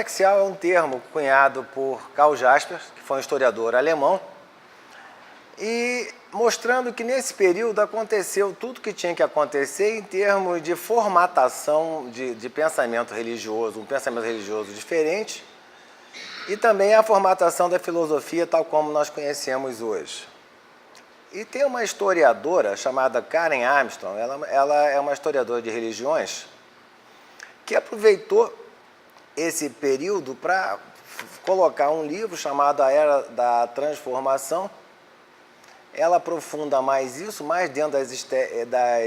axial é um termo cunhado por Karl Jaspers, que foi um historiador alemão, e mostrando que nesse período aconteceu tudo que tinha que acontecer em termos de formatação de pensamento religioso, um pensamento religioso diferente, e também a formatação da filosofia tal como nós conhecemos hoje. E tem uma historiadora chamada Karen Armstrong, ela é uma historiadora de religiões, que aproveitou esse período para colocar um livro chamado A Era da Transformação. Ela aprofunda mais isso, mais dentro da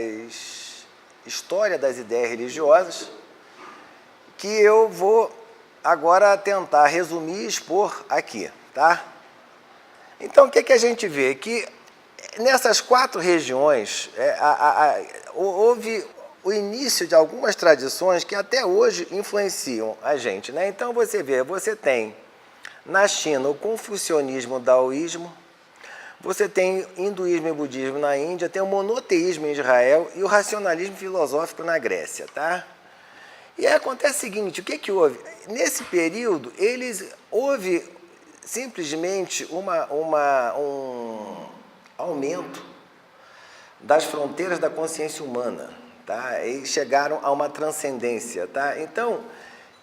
história das ideias religiosas, que eu vou agora tentar resumir e expor aqui, tá? Então, o que a gente vê? Que nessas 4 regiões houve o início de algumas tradições que até hoje influenciam a gente, né? Então, você tem na China o confucionismo, o daoísmo, você tem hinduísmo e budismo na Índia, tem o monoteísmo em Israel e o racionalismo filosófico na Grécia, tá? E aí acontece o seguinte, o que houve? Nesse período, houve simplesmente um aumento das fronteiras da consciência humana, tá? E chegaram a uma transcendência, tá? Então,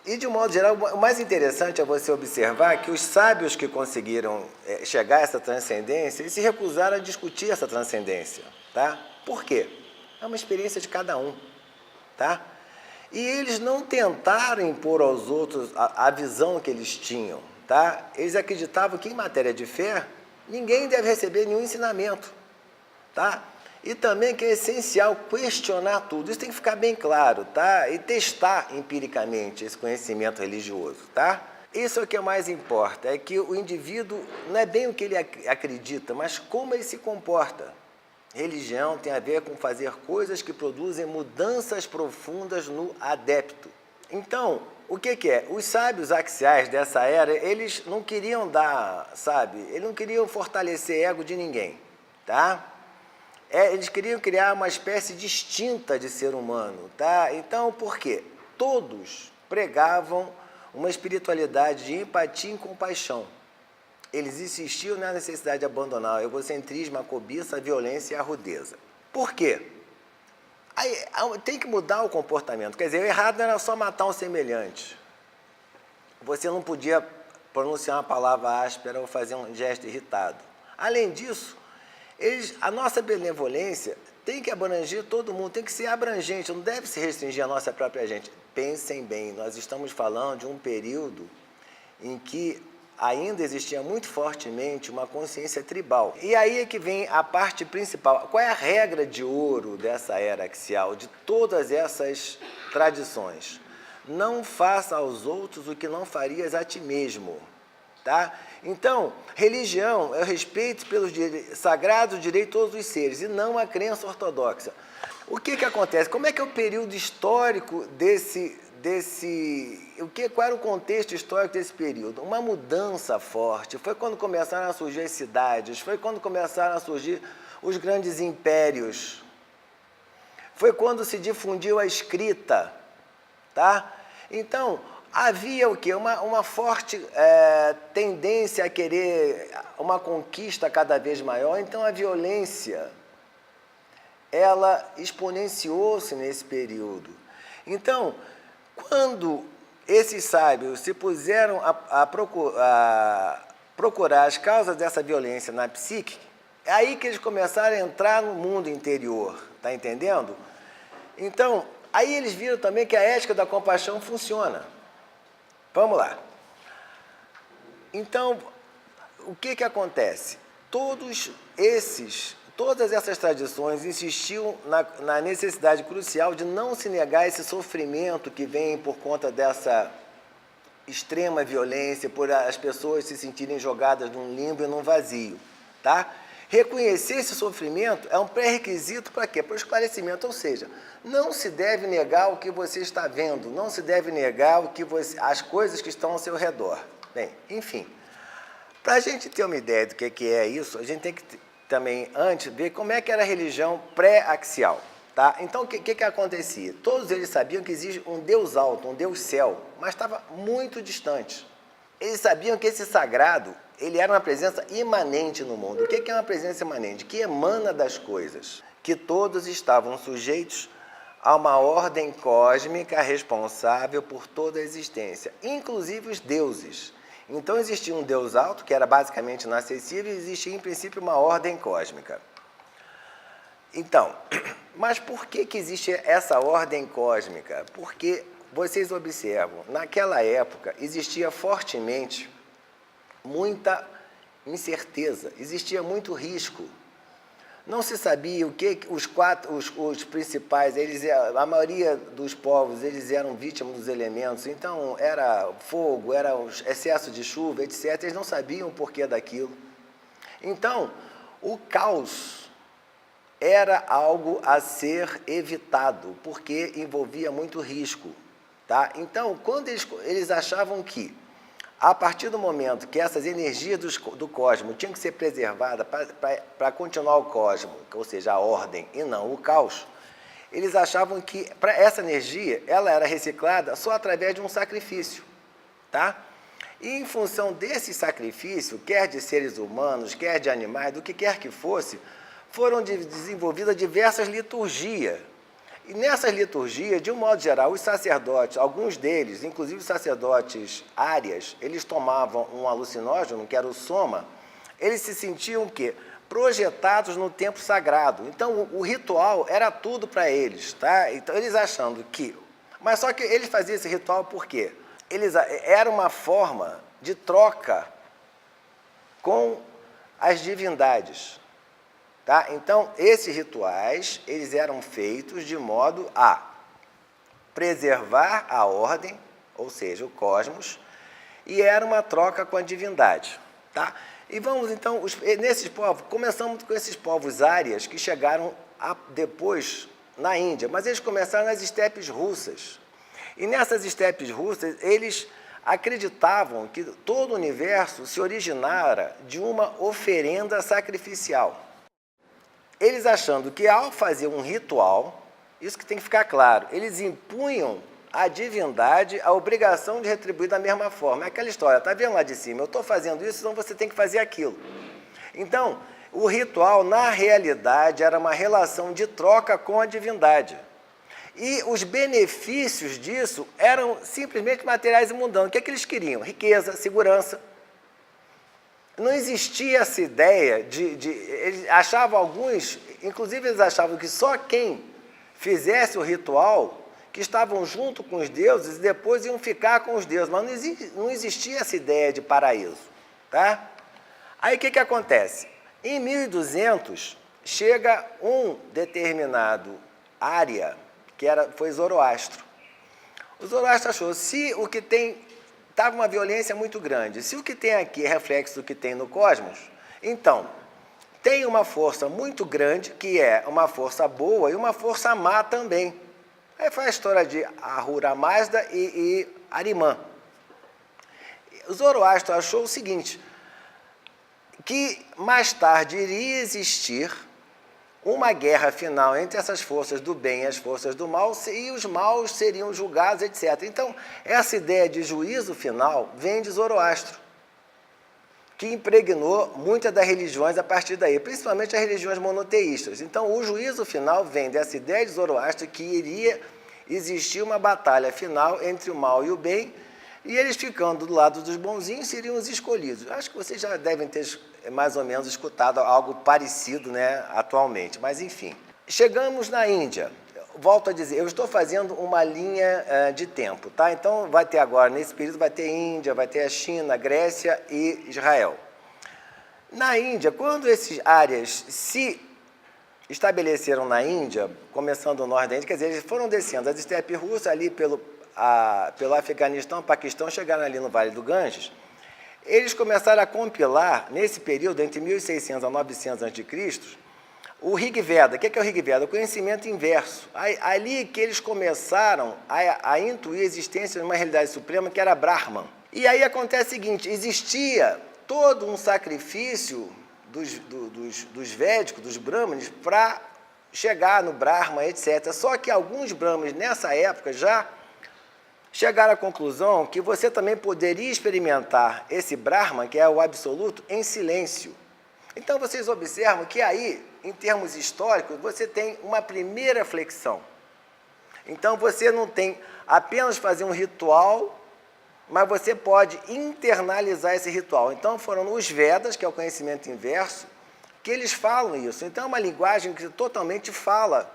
e de um modo geral, o mais interessante é você observar que os sábios que conseguiram chegar a essa transcendência, eles se recusaram a discutir essa transcendência, tá? Por quê? É uma experiência de cada um, tá? E eles não tentaram impor aos outros a visão que eles tinham, tá? Eles acreditavam que em matéria de fé, ninguém deve receber nenhum ensinamento, tá? E também que é essencial questionar tudo, isso tem que ficar bem claro, tá? E testar empiricamente esse conhecimento religioso, tá? Isso é o que mais importa, é que o indivíduo não é bem o que ele acredita, mas como ele se comporta. Religião tem a ver com fazer coisas que produzem mudanças profundas no adepto. Então, o que é? Os sábios axiais dessa era, eles não queriam dar, sabe? Eles não queriam fortalecer ego de ninguém, tá? Eles queriam criar uma espécie distinta de ser humano, tá? Então, por quê? Todos pregavam uma espiritualidade de empatia e compaixão. Eles insistiam na necessidade de abandonar o egocentrismo, a cobiça, a violência e a rudeza. Por quê? Aí, tem que mudar o comportamento. Quer dizer, o errado não era só matar um semelhante. Você não podia pronunciar uma palavra áspera ou fazer um gesto irritado. Além disso, a nossa benevolência tem que abranger todo mundo, tem que ser abrangente, não deve se restringir à nossa própria gente. Pensem bem, nós estamos falando de um período em que ainda existia muito fortemente uma consciência tribal. E aí é que vem a parte principal. Qual é a regra de ouro dessa era axial, de todas essas tradições? Não faça aos outros o que não farias a ti mesmo, tá? Então, religião é o respeito pelos sagrados direitos de todos os seres, e não a crença ortodoxa. O que acontece? Como é que é o período histórico qual era o contexto histórico desse período? Uma mudança forte. Foi quando começaram a surgir as cidades, foi quando começaram a surgir os grandes impérios, foi quando se difundiu a escrita, tá? Então, havia o quê? Uma forte tendência a querer uma conquista cada vez maior, então a violência, ela exponenciou-se nesse período. Então, quando esses sábios se puseram a procurar as causas dessa violência na psique, é aí que eles começaram a entrar no mundo interior, tá entendendo? Então, aí eles viram também que a ética da compaixão funciona. Vamos lá. Então, o que acontece? Todas essas tradições insistiam na necessidade crucial de não se negar esse sofrimento que vem por conta dessa extrema violência, por as pessoas se sentirem jogadas num limbo e num vazio, tá? Reconhecer esse sofrimento é um pré-requisito para quê? Para o esclarecimento, ou seja, não se deve negar o que você está vendo, não se deve negar as coisas que estão ao seu redor. Bem, enfim, para a gente ter uma ideia do que é isso, a gente tem que também, antes, ver como é que era a religião pré-axial, Tá? Então, o que acontecia? Todos eles sabiam que existe um Deus alto, um Deus céu, mas estava muito distante. Eles sabiam que esse sagrado, ele era uma presença imanente no mundo. O que é uma presença imanente? Que emana das coisas, que todos estavam sujeitos a uma ordem cósmica responsável por toda a existência, inclusive os deuses. Então existia um Deus alto, que era basicamente inacessível, e existia em princípio uma ordem cósmica. Então, mas por que existe essa ordem cósmica? Porque vocês observam, naquela época existia fortemente muita incerteza, existia muito risco. Não se sabia o que os principais, a maioria dos povos, eles eram vítimas dos elementos, então era fogo, era excesso de chuva, etc. Eles não sabiam o porquê daquilo. Então, o caos era algo a ser evitado, porque envolvia muito risco. Tá? Então, quando eles achavam que, a partir do momento que essas energias do cosmos tinham que ser preservadas para continuar o cosmos, ou seja, a ordem e não o caos, eles achavam que essa energia ela era reciclada só através de um sacrifício. Tá? E em função desse sacrifício, quer de seres humanos, quer de animais, do que quer que fosse, foram desenvolvidas diversas liturgias. E nessas liturgias, de um modo geral, os sacerdotes, alguns deles, inclusive os sacerdotes árias, eles tomavam um alucinógeno, que era o soma, eles se sentiam o quê? Projetados no tempo sagrado. Então, o ritual era tudo para eles, tá? Então, eles achando que... Mas só que eles faziam esse ritual por quê? Era uma forma de troca com as divindades. Tá? Então, esses rituais, eles eram feitos de modo a preservar a ordem, ou seja, o cosmos, e era uma troca com a divindade. Tá? E vamos, então, nesses povos, começamos com esses povos árias que chegaram depois na Índia, mas eles começaram nas estepes russas. E nessas estepes russas, eles acreditavam que todo o universo se originara de uma oferenda sacrificial. Eles achando que ao fazer um ritual, isso que tem que ficar claro, eles impunham à divindade a obrigação de retribuir da mesma forma. É aquela história, está vendo lá de cima, eu estou fazendo isso, então você tem que fazer aquilo. Então, o ritual, na realidade, era uma relação de troca com a divindade. E os benefícios disso eram simplesmente materiais e mundanos. O que eles queriam? Riqueza, segurança. Não existia essa ideia eles achavam alguns, inclusive eles achavam que só quem fizesse o ritual, que estavam junto com os deuses e depois iam ficar com os deuses, mas não existia essa ideia de paraíso. Tá? Aí o que acontece? Em 1200, chega um determinado área, foi Zoroastro. O Zoroastro achou, se o que tem... Estava uma violência muito grande. Se o que tem aqui é reflexo do que tem no cosmos, então, tem uma força muito grande, que é uma força boa e uma força má também. Aí foi a história de Ahura Mazda e Arimã. O Zoroastro achou o seguinte, que mais tarde iria existir uma guerra final entre essas forças do bem e as forças do mal, e os maus seriam julgados, etc. Então, essa ideia de juízo final vem de Zoroastro, que impregnou muitas das religiões a partir daí, principalmente as religiões monoteístas. Então, o juízo final vem dessa ideia de Zoroastro que iria existir uma batalha final entre o mal e o bem, e eles ficando do lado dos bonzinhos seriam os escolhidos. Acho que vocês já devem ter mais ou menos escutado algo parecido, né, atualmente, mas enfim. Chegamos na Índia. Volto a dizer, eu estou fazendo uma linha de tempo, tá? Então vai ter agora, nesse período, vai ter Índia, vai ter a China, Grécia e Israel. Na Índia, quando esses áreas se estabeleceram na Índia, começando no norte da Índia, quer dizer, eles foram descendo as estepes russas ali pelo Afeganistão, Paquistão, chegaram ali no Vale do Ganges, eles começaram a compilar, nesse período, entre 1600 a 900 a.C., o Rig Veda. O que é o Rig Veda? O conhecimento inverso. Ali que eles começaram a intuir a existência de uma realidade suprema que era Brahman. E aí acontece o seguinte, existia todo um sacrifício dos védicos, dos brahmanes, para chegar no Brahma, etc. Só que alguns brahmanes nessa época já chegaram à conclusão que você também poderia experimentar esse Brahman, que é o absoluto, em silêncio. Então vocês observam que aí, em termos históricos, você tem uma primeira flexão. Então você não tem apenas fazer um ritual, mas você pode internalizar esse ritual. Então foram os Vedas, que é o conhecimento inverso, que eles falam isso. Então é uma linguagem que totalmente fala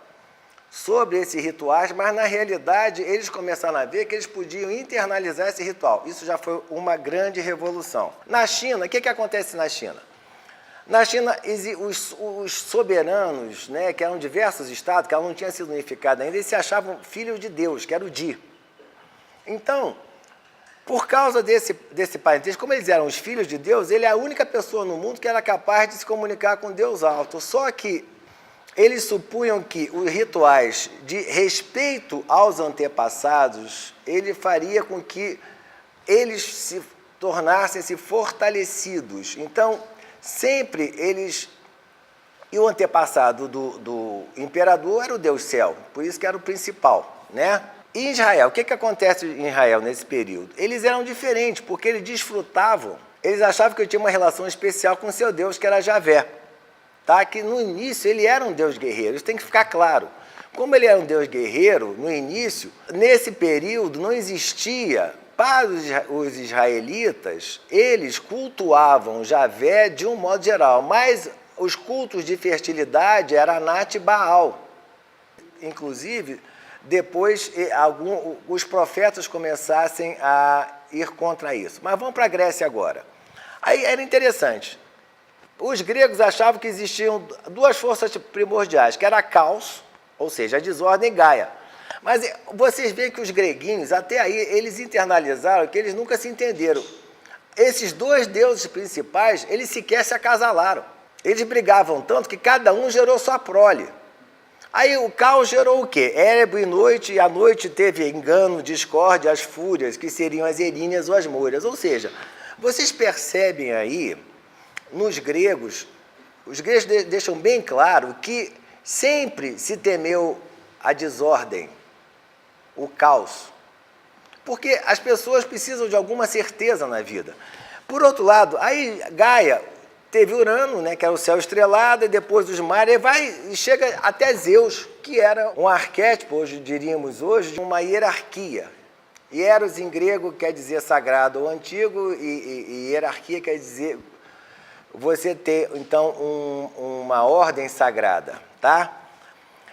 sobre esses rituais, mas na realidade eles começaram a ver que eles podiam internalizar esse ritual. Isso já foi uma grande revolução. Na China, o que acontece na China? Na China, os soberanos, né, que eram diversos estados, que ela não tinha sido unificada ainda, eles se achavam filhos de Deus, que era o Di. Então, por causa desse parentesco, como eles eram os filhos de Deus, ele é a única pessoa no mundo que era capaz de se comunicar com Deus alto. Só que eles supunham que os rituais de respeito aos antepassados, ele faria com que eles se tornassem-se fortalecidos. Então, sempre eles... E o antepassado do imperador era o Deus Céu, por isso que era o principal, né? E em Israel, o que acontece em Israel nesse período? Eles eram diferentes, porque eles desfrutavam, eles achavam que eu tinha uma relação especial com o seu Deus, que era Javé. Tá? Que no início ele era um Deus guerreiro, isso tem que ficar claro. Como ele era um Deus guerreiro, no início, nesse período não existia, para os israelitas, eles cultuavam Javé de um modo geral, mas os cultos de fertilidade era Anat e Baal. Inclusive, depois os profetas começassem a ir contra isso. Mas vamos para a Grécia agora. Aí era interessante. Os gregos achavam que existiam duas forças primordiais, que era caos, ou seja, a desordem, e Gaia. Mas vocês veem que os greguinhos, até aí, eles internalizaram que eles nunca se entenderam. Esses dois deuses principais, eles sequer se acasalaram. Eles brigavam tanto que cada um gerou sua prole. Aí o caos gerou o quê? Érebo e noite, e a noite teve engano, discórdia, as fúrias, que seriam as eríneas ou as moiras. Ou seja, vocês percebem aí, nos gregos, os gregos deixam bem claro que sempre se temeu a desordem, o caos, porque as pessoas precisam de alguma certeza na vida. Por outro lado, aí Gaia teve Urano, né, que era o céu estrelado, e depois os mares, e chega até Zeus, que era um arquétipo, hoje diríamos hoje, de uma hierarquia. Hieros em grego quer dizer sagrado ou antigo, e hierarquia quer dizer você ter, então, uma ordem sagrada, tá?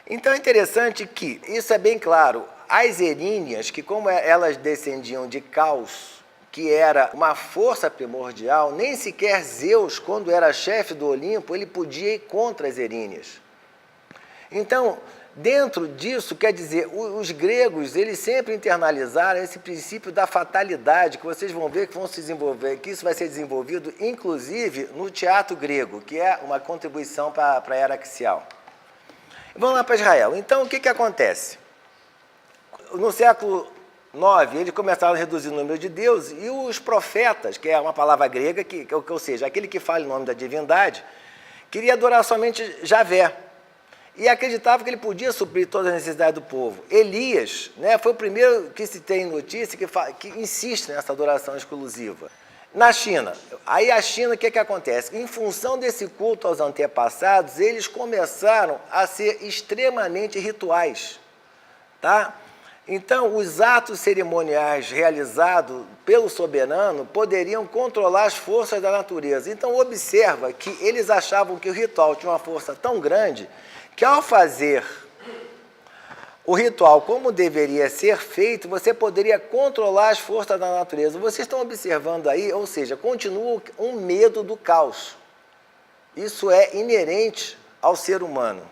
Então é interessante que, isso é bem claro, as eríneas, que como elas descendiam de Caos, que era uma força primordial, nem sequer Zeus, quando era chefe do Olimpo, ele podia ir contra as eríneas. Então, dentro disso, quer dizer, os gregos, eles sempre internalizaram esse princípio da fatalidade, que vocês vão ver que vão se desenvolver, que isso vai ser desenvolvido, inclusive, no teatro grego, que é uma contribuição para a era axial. Vamos lá para Israel. Então, o que acontece? No século IX, eles começaram a reduzir o número de deuses, e os profetas, que é uma palavra grega, ou seja, aquele que fala em nome da divindade, queria adorar somente Javé. E acreditava que ele podia suprir todas as necessidades do povo. Elias, né, foi o primeiro que se tem notícia que insiste nessa adoração exclusiva. Na China, aí a China, o que acontece? Em função desse culto aos antepassados, eles começaram a ser extremamente rituais. Tá? Então, os atos cerimoniais realizados pelo soberano poderiam controlar as forças da natureza. Então, observa que eles achavam que o ritual tinha uma força tão grande que, ao fazer o ritual como deveria ser feito, você poderia controlar as forças da natureza. Vocês estão observando aí, ou seja, continua um medo do caos. Isso é inerente ao ser humano.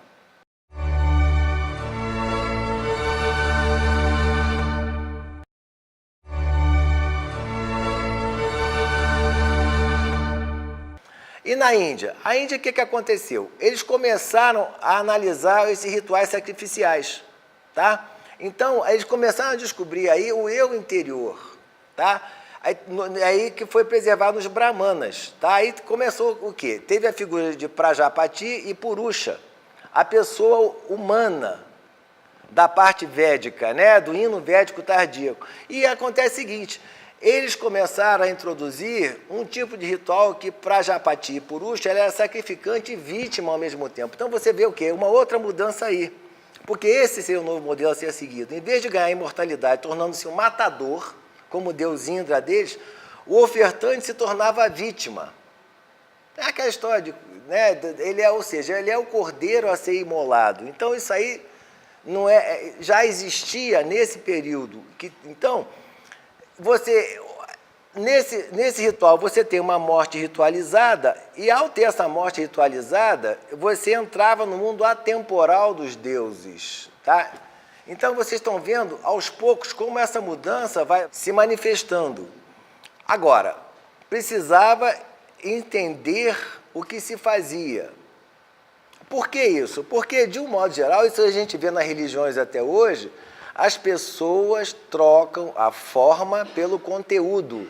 E na Índia? A Índia, o que aconteceu? Eles começaram a analisar esses rituais sacrificiais, tá? Então, eles começaram a descobrir aí o eu interior, tá? Aí que foi preservado nos brahmanas, tá? Aí começou o quê? Teve a figura de Prajapati e Purusha. a pessoa humana da parte védica, né, do hino védico tardíaco. E acontece o seguinte, eles começaram a introduzir um tipo de ritual que, para Japati e Purusha, ela era sacrificante e vítima ao mesmo tempo. Então você vê o quê? Uma outra mudança aí. Porque esse seria o novo modelo a ser seguido. Em vez de ganhar imortalidade, tornando-se um matador, como Deus Indra deles, o ofertante se tornava a vítima. É aquela história de, né, ou seja, ele é o cordeiro a ser imolado. Então isso aí não é, já existia nesse período. Então, nesse ritual, você tem uma morte ritualizada, e ao ter essa morte ritualizada, você entrava no mundo atemporal dos deuses, tá? Então, vocês estão vendo, aos poucos, como essa mudança vai se manifestando. Agora, precisava entender o que se fazia. Por que isso? Porque, de um modo geral, isso a gente vê nas religiões até hoje, as pessoas trocam a forma pelo conteúdo.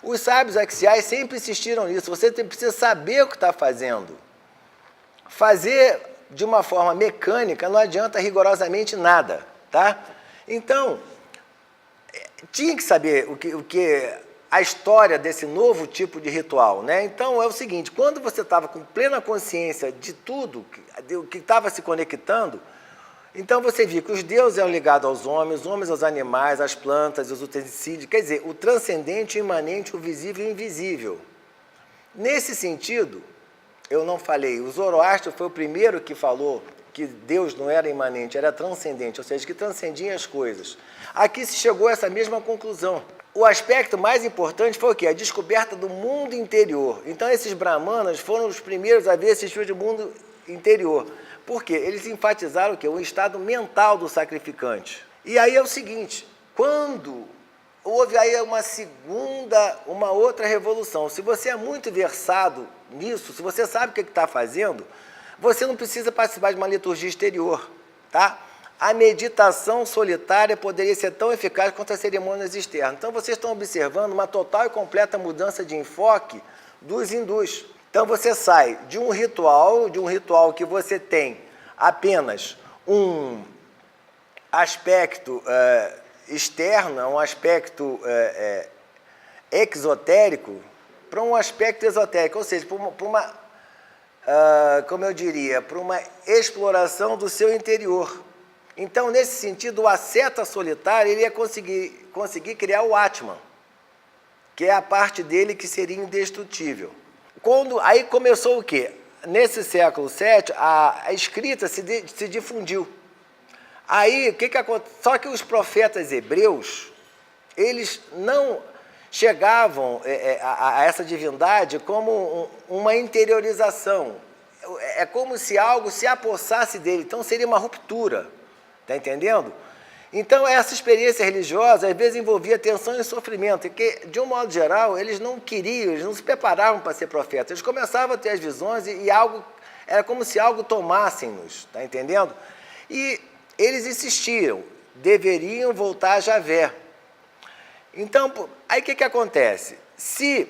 Os sábios axiais sempre insistiram nisso. Você precisa saber o que está fazendo. Fazer de uma forma mecânica não adianta rigorosamente nada, tá? Então, tinha que saber a história desse novo tipo de ritual, né? Então, é o seguinte, quando você estava com plena consciência de tudo, que estava se conectando, então você via que os deuses eram ligados aos homens, os homens aos animais, às plantas, aos utensílios, quer dizer, o transcendente, o imanente, o visível e o invisível. Nesse sentido, eu não falei, o Zoroastro foi o primeiro que falou que Deus não era imanente, era transcendente, ou seja, que transcendia as coisas. Aqui se chegou a essa mesma conclusão. O aspecto mais importante foi o quê? A descoberta do mundo interior. Então, esses brahmanas foram os primeiros a ver esse tipo de mundo interior. Por quê? Eles enfatizaram o quê? O estado mental do sacrificante. E aí é o seguinte, quando houve aí uma outra revolução, se você é muito versado nisso, se você sabe o que está fazendo, você não precisa participar de uma liturgia exterior, tá? A meditação solitária poderia ser tão eficaz quanto as cerimônias externas. Então, vocês estão observando uma total e completa mudança de enfoque dos hindus. Então, você sai de um ritual que você tem apenas um aspecto externo, um aspecto exotérico, para um aspecto esotérico, ou seja, para uma exploração do seu interior. Então, nesse sentido, o asceta solitário ele ia conseguir criar o Atman, que é a parte dele que seria indestrutível. Aí começou o quê? Nesse século VII, a escrita se difundiu. Aí, o que aconteceu? Só que os profetas hebreus, eles não chegavam a essa divindade como uma interiorização. É como se algo se apossasse dele, então seria uma ruptura. Está entendendo? Então, essa experiência religiosa, às vezes, envolvia tensão e sofrimento, porque, de um modo geral, eles não queriam, eles não se preparavam para ser profetas. Eles começavam a ter as visões e algo, era como se algo tomassem-nos, está entendendo? E eles insistiam, deveriam voltar a Javé. Então, aí o que acontece? Se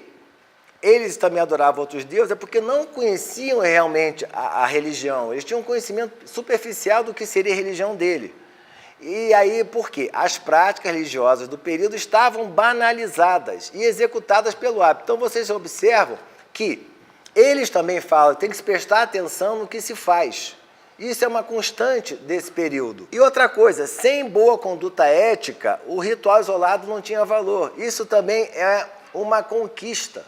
eles também adoravam outros deuses, é porque não conheciam realmente a religião. Eles tinham um conhecimento superficial do que seria a religião dele. E aí, por quê? As práticas religiosas do período estavam banalizadas e executadas pelo hábito. Então, vocês observam que eles também falam, tem que se prestar atenção no que se faz. Isso é uma constante desse período. E outra coisa, sem boa conduta ética, o ritual isolado não tinha valor. Isso também é uma conquista.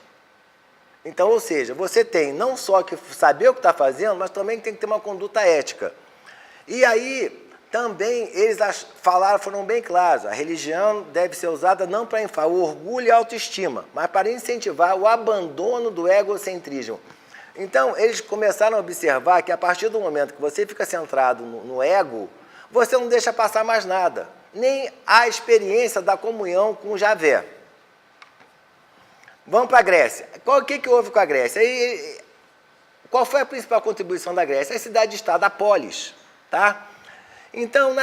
Então, ou seja, você tem não só que saber o que está fazendo, mas também tem que ter uma conduta ética. E aí, também, eles foram bem claros, a religião deve ser usada não para inflar o orgulho e a autoestima, mas para incentivar o abandono do egocentrismo. Então, eles começaram a observar que a partir do momento que você fica centrado no ego, você não deixa passar mais nada, nem a experiência da comunhão com Javé. Vamos para a Grécia. O que houve com a Grécia? Qual foi a principal contribuição da Grécia? A cidade-estado, a polis. Tá? Então,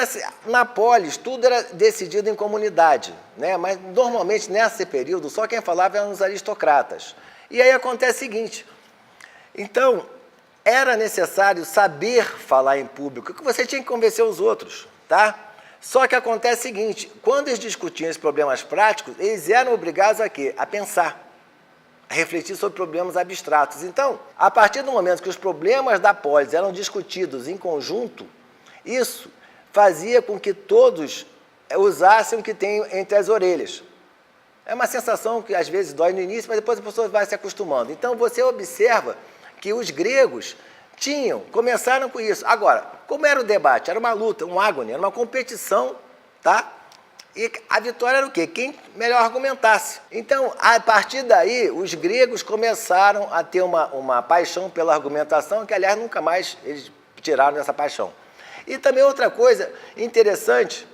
na polis, tudo era decidido em comunidade, né? Mas, normalmente, nesse período, só quem falava eram os aristocratas. E aí acontece o seguinte, então, era necessário saber falar em público, que você tinha que convencer os outros, tá? Só que acontece o seguinte, quando eles discutiam esses problemas práticos, eles eram obrigados a quê? A pensar, a refletir sobre problemas abstratos. Então, a partir do momento que os problemas da polis eram discutidos em conjunto, isso fazia com que todos usassem o que tem entre as orelhas. É uma sensação que às vezes dói no início, mas depois a pessoa vai se acostumando. Então, você observa que os gregos começaram com isso. Agora, como era o debate? Era uma luta, um ágone, era uma competição, tá? E a vitória era o quê? Quem melhor argumentasse. Então, a partir daí, os gregos começaram a ter uma paixão pela argumentação, que, aliás, nunca mais eles tiraram essa paixão. E também outra coisa interessante,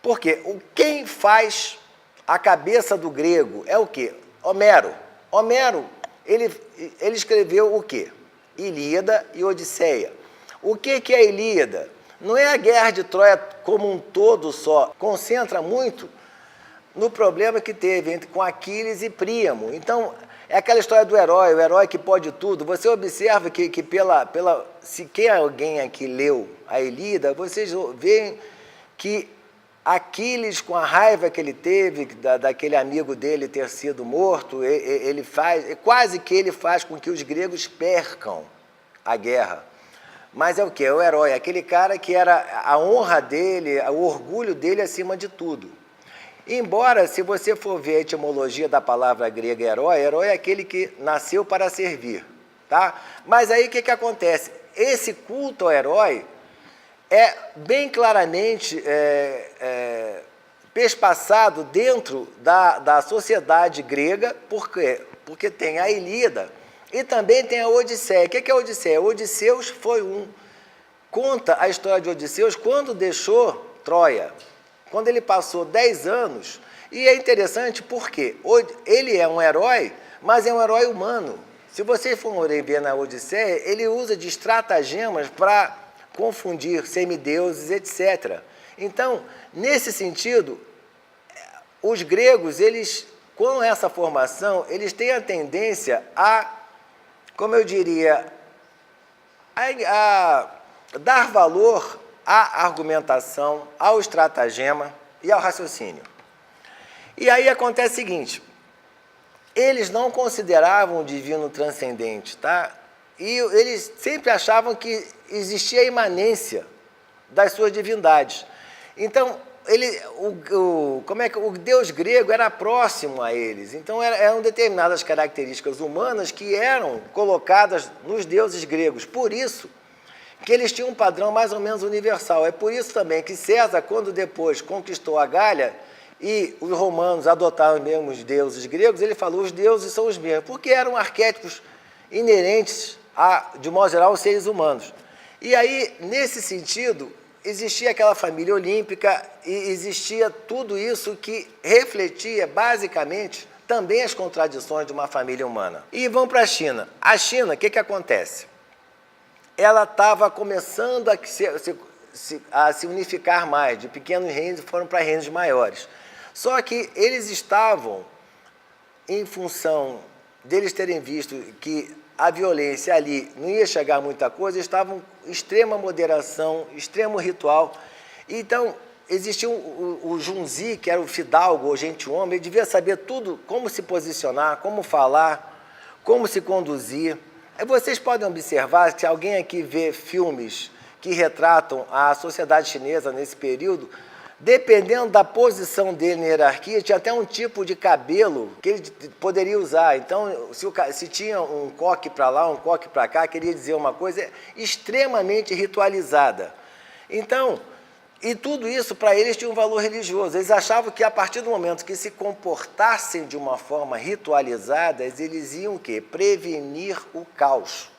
porque quem faz a cabeça do grego é o quê? Homero. Homero, ele escreveu o quê? Ilíada e Odisseia. O que é a Ilíada? Não é a guerra de Troia como um todo só, concentra muito no problema que teve com Aquiles e Príamo. Então, é aquela história do herói, o herói que pode tudo. Você observa que se quem alguém aqui leu a Ilíada, vocês veem que Aquiles, com a raiva que ele teve daquele amigo dele ter sido morto, quase que ele faz com que os gregos percam a guerra. Mas é o quê? É o herói, aquele cara que era a honra dele, o orgulho dele acima de tudo. Embora, se você for ver a etimologia da palavra grega herói é aquele que nasceu para servir, tá? Mas aí o que acontece? Esse culto ao herói é bem claramente perspassado dentro da sociedade grega, por quê? Porque tem a Ilíada e também tem a Odisseia. O que é a Odisseia? Odisseus foi conta a história de Odisseus quando deixou Troia, quando ele passou 10 anos, e é interessante porque ele é um herói, mas é um herói humano. Se vocês forem ver na Odisseia, ele usa de estratagemas para confundir semideuses, etc. Então, nesse sentido, os gregos, com essa formação, eles têm a tendência como eu diria, a dar valor à argumentação, ao estratagema e ao raciocínio. E aí acontece o seguinte, eles não consideravam o divino transcendente, tá? E eles sempre achavam que existia a imanência das suas divindades. Então, o Deus grego era próximo a eles. Então, eram determinadas características humanas que eram colocadas nos deuses gregos. Por isso que eles tinham um padrão mais ou menos universal. É por isso também que César, quando depois conquistou a Gália e os romanos adotaram os mesmos deuses gregos, ele falou os deuses são os mesmos, porque eram arquétipos inerentes de modo geral, aos seres humanos. E aí, nesse sentido, existia aquela família olímpica e existia tudo isso que refletia, basicamente, também as contradições de uma família humana. E vamos para a China. A China, o que acontece? Ela estava começando a se unificar mais, de pequenos reinos foram para reinos maiores. Só que eles estavam, em função deles terem visto que a violência ali não ia chegar a muita coisa, estavam em extrema moderação, extremo ritual. Então, existia o Junzi, que era o fidalgo, o gente-homem, ele devia saber tudo, como se posicionar, como falar, como se conduzir. Aí vocês podem observar, se alguém aqui vê filmes que retratam a sociedade chinesa nesse período, dependendo da posição dele na hierarquia, tinha até um tipo de cabelo que ele poderia usar. Então, se tinha um coque para lá, um coque para cá, queria dizer uma coisa extremamente ritualizada. Então, e tudo isso para eles tinha um valor religioso. Eles achavam que a partir do momento que se comportassem de uma forma ritualizada, eles iam o quê? Prevenir o caos.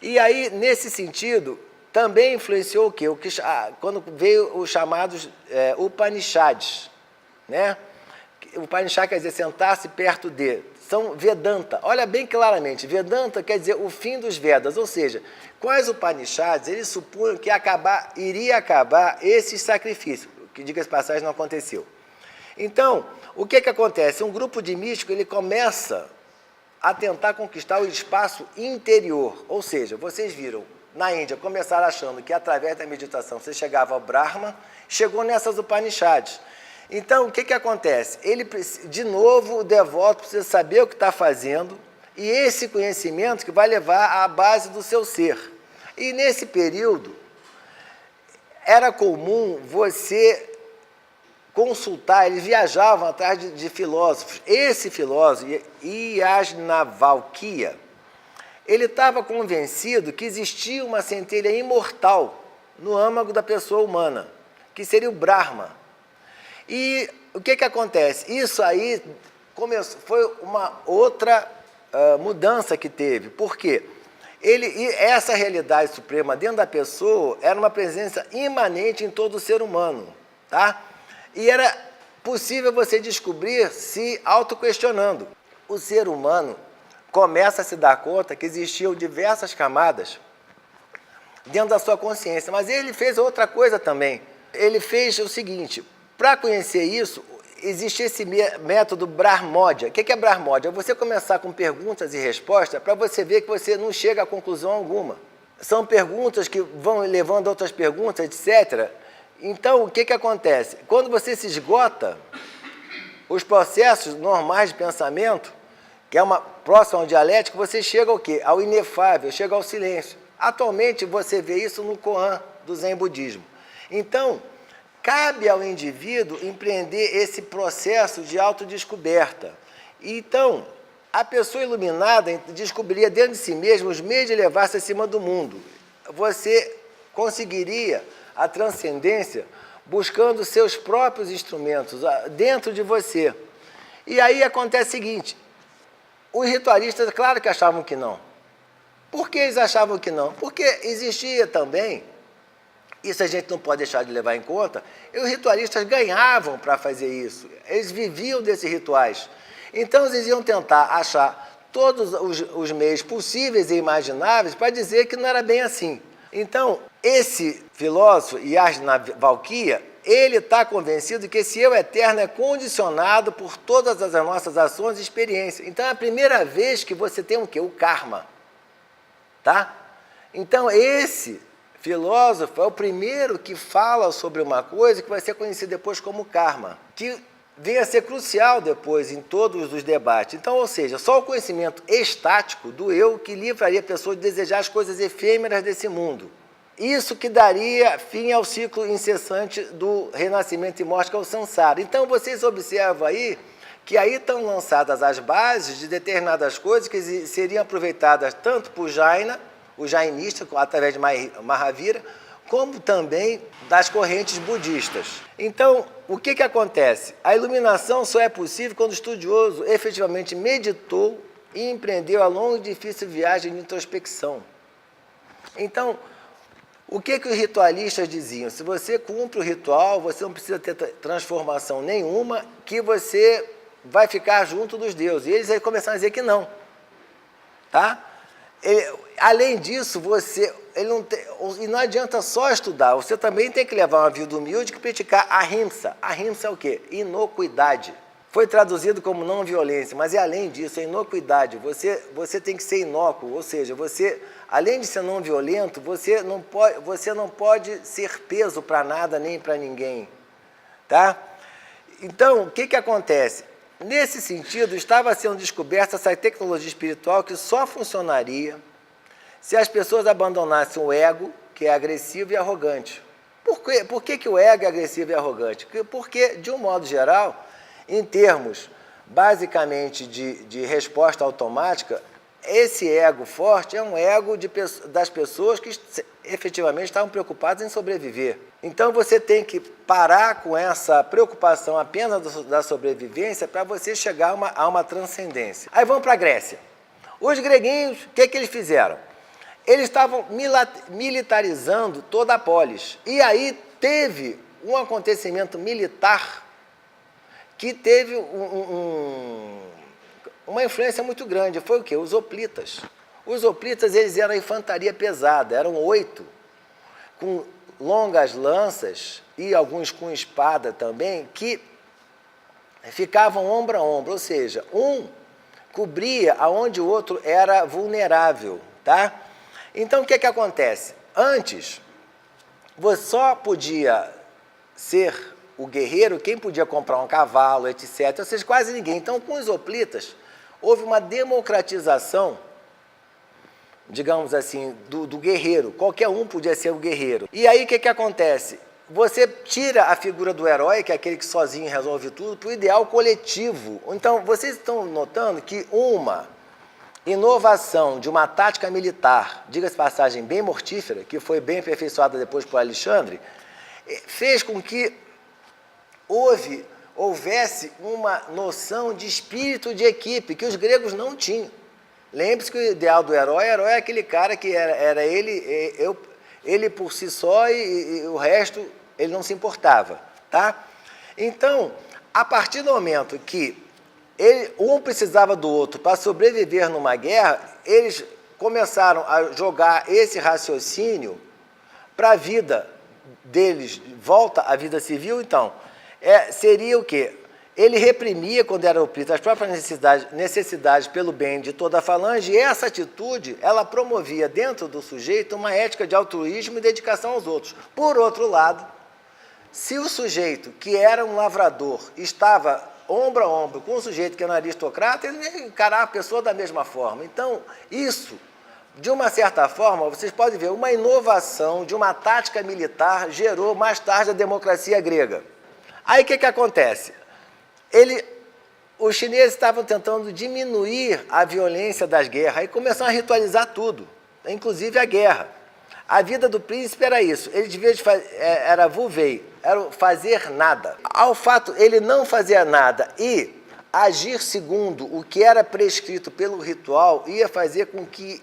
E aí, nesse sentido, também influenciou o quê? Quando veio os chamados Upanishads, né? Upanishad quer dizer sentar-se perto de. São Vedanta. Olha bem claramente, Vedanta quer dizer o fim dos Vedas, ou seja, quais Upanishads eles supunham que iria acabar esse sacrifício, que diga-se de passagem não aconteceu. Então, o que acontece? Um grupo de místicos ele começa a tentar conquistar o espaço interior. Ou seja, vocês viram, na Índia, começaram achando que através da meditação você chegava ao Brahma, chegou nessas Upanishads. Então, o que acontece? Ele, de novo, o devoto precisa saber o que está fazendo e esse conhecimento que vai levar à base do seu ser. E nesse período, era comum você consultar, eles viajavam atrás de filósofos. Esse filósofo, Yajnavalkya, ele estava convencido que existia uma centelha imortal no âmago da pessoa humana, que seria o Brahma. E o que acontece? Isso aí foi uma outra mudança que teve. Por quê? Essa realidade suprema dentro da pessoa era uma presença imanente em todo o ser humano, tá? E era possível você descobrir se autoquestionando. O ser humano começa a se dar conta que existiam diversas camadas dentro da sua consciência, mas ele fez outra coisa também. Ele fez o seguinte: para conhecer isso, existe esse método Brahmodya. O que é Brahmodya? É você começar com perguntas e respostas para você ver que você não chega a conclusão alguma. São perguntas que vão levando a outras perguntas, etc. Então, o que acontece? Quando você se esgota, os processos normais de pensamento, que é uma próxima ao dialético, você chega ao quê? Ao inefável, chega ao silêncio. Atualmente, você vê isso no Koan do Zen Budismo. Então, cabe ao indivíduo empreender esse processo de autodescoberta. Então, a pessoa iluminada descobriria dentro de si mesma os meios de elevar-se acima do mundo. Você conseguiria a transcendência buscando seus próprios instrumentos dentro de você. E aí acontece o seguinte: os ritualistas, claro que achavam que não. Por que eles achavam que não? Porque existia também, isso a gente não pode deixar de levar em conta, e os ritualistas ganhavam para fazer isso. Eles viviam desses rituais. Então, eles iam tentar achar todos os meios possíveis e imagináveis para dizer que não era bem assim. Então, esse filósofo, Yajnavalkya, ele está convencido que esse eu eterno é condicionado por todas as nossas ações e experiências. Então, é a primeira vez que você tem o quê? O karma. Tá? Então, esse filósofo é o primeiro que fala sobre uma coisa que vai ser conhecida depois como karma, que vem a ser crucial depois em todos os debates. Então, ou seja, só o conhecimento estático do eu que livraria a pessoa de desejar as coisas efêmeras desse mundo. Isso que daria fim ao ciclo incessante do renascimento e morte, que é o samsara. Então, vocês observam aí que aí estão lançadas as bases de determinadas coisas que seriam aproveitadas tanto por Jaina, o jainista, através de Mahavira, como também das correntes budistas. Então, o que acontece? A iluminação só é possível quando o estudioso efetivamente meditou e empreendeu a longa e difícil viagem de introspecção. Então, o que os ritualistas diziam? Se você cumpre o ritual, você não precisa ter transformação nenhuma, que você vai ficar junto dos deuses. E eles aí começaram a dizer que não. Tá? Além disso, e não adianta só estudar, você também tem que levar uma vida humilde e praticar ahimsa. Ahimsa é o quê? Inocuidade. Foi traduzido como não violência, mas é além disso, é inocuidade. Você tem que ser inócuo, ou seja, você, além de ser não violento, você não pode ser peso para nada nem para ninguém. Tá? Então, o que acontece? Nesse sentido, estava sendo descoberta essa tecnologia espiritual que só funcionaria se as pessoas abandonassem o ego, que é agressivo e arrogante. Por que o ego é agressivo e arrogante? Porque, de um modo geral, em termos basicamente de resposta automática, esse ego forte é um ego das pessoas que efetivamente estavam preocupadas em sobreviver. Então você tem que parar com essa preocupação apenas da sobrevivência para você chegar a uma transcendência. Aí vamos para a Grécia. Os greguinhos, o que eles fizeram? Eles estavam militarizando toda a polis. E aí teve um acontecimento militar que teve uma influência muito grande. Foi o quê? Os hoplitas. Os hoplitas, eles eram a infantaria pesada, eram 8, com longas lanças e alguns com espada também, que ficavam ombro a ombro, ou seja, um cobria aonde o outro era vulnerável, tá? Então, o que acontece? Antes, você só podia ser o guerreiro quem podia comprar um cavalo, etc. Ou seja, quase ninguém. Então, com os hoplitas, houve uma democratização, digamos assim, do guerreiro. Qualquer um podia ser o guerreiro. E aí, o que acontece? Você tira a figura do herói, que é aquele que sozinho resolve tudo, para o ideal coletivo. Então, vocês estão notando que uma inovação de uma tática militar, diga-se passagem, bem mortífera, que foi bem aperfeiçoada depois por Alexandre, fez com que houvesse uma noção de espírito de equipe, que os gregos não tinham. Lembre-se que o ideal do herói é aquele cara que era ele por si só e o resto ele não se importava, tá? Então, a partir do momento que um precisava do outro para sobreviver numa guerra, eles começaram a jogar esse raciocínio para a vida deles, volta à vida civil, então, seria o quê? Ele reprimia, quando era oprimido, as próprias necessidades pelo bem de toda a falange, e essa atitude, ela promovia dentro do sujeito uma ética de altruísmo e dedicação aos outros. Por outro lado, se o sujeito, que era um lavrador, estava ombro a ombro com um sujeito que era um aristocrata, ele ia encarar a pessoa da mesma forma. Então, isso, de uma certa forma, vocês podem ver, uma inovação de uma tática militar gerou mais tarde a democracia grega. Aí o que acontece? Os chineses estavam tentando diminuir a violência das guerras, aí começaram a ritualizar tudo, inclusive a guerra. A vida do príncipe era isso, ele devia era vulvei, era fazer nada. Ao fato, ele não fazia nada e agir segundo o que era prescrito pelo ritual, ia fazer com que,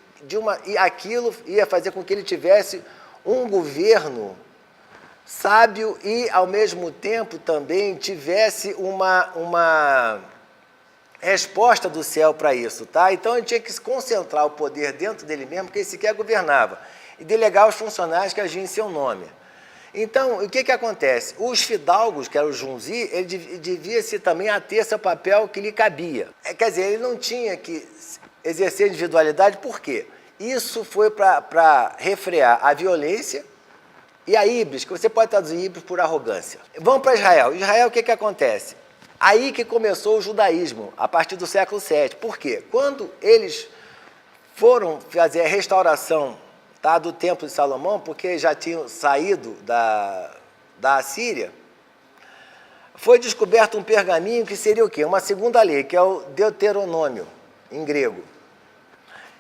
aquilo ia fazer com que ele tivesse um governo sábio e, ao mesmo tempo, também tivesse uma resposta do céu para isso, tá? Então, ele tinha que se concentrar o poder dentro dele mesmo, porque ele sequer governava, e delegar os funcionários que agiam em seu nome. Então, o que acontece? Os fidalgos, que eram os junzi, ele devia-se também ater seu papel que lhe cabia. Quer dizer, ele não tinha que exercer individualidade, por quê? Isso foi para refrear a violência e a híbris, que você pode traduzir híbris por arrogância. Vamos para Israel. Israel, o que acontece? Aí que começou o judaísmo, a partir do século VII. Por quê? Quando eles foram fazer a restauração, tá, do Templo de Salomão, porque já tinham saído da Assíria, foi descoberto um pergaminho que seria o quê? Uma segunda lei, que é o Deuteronômio, em grego.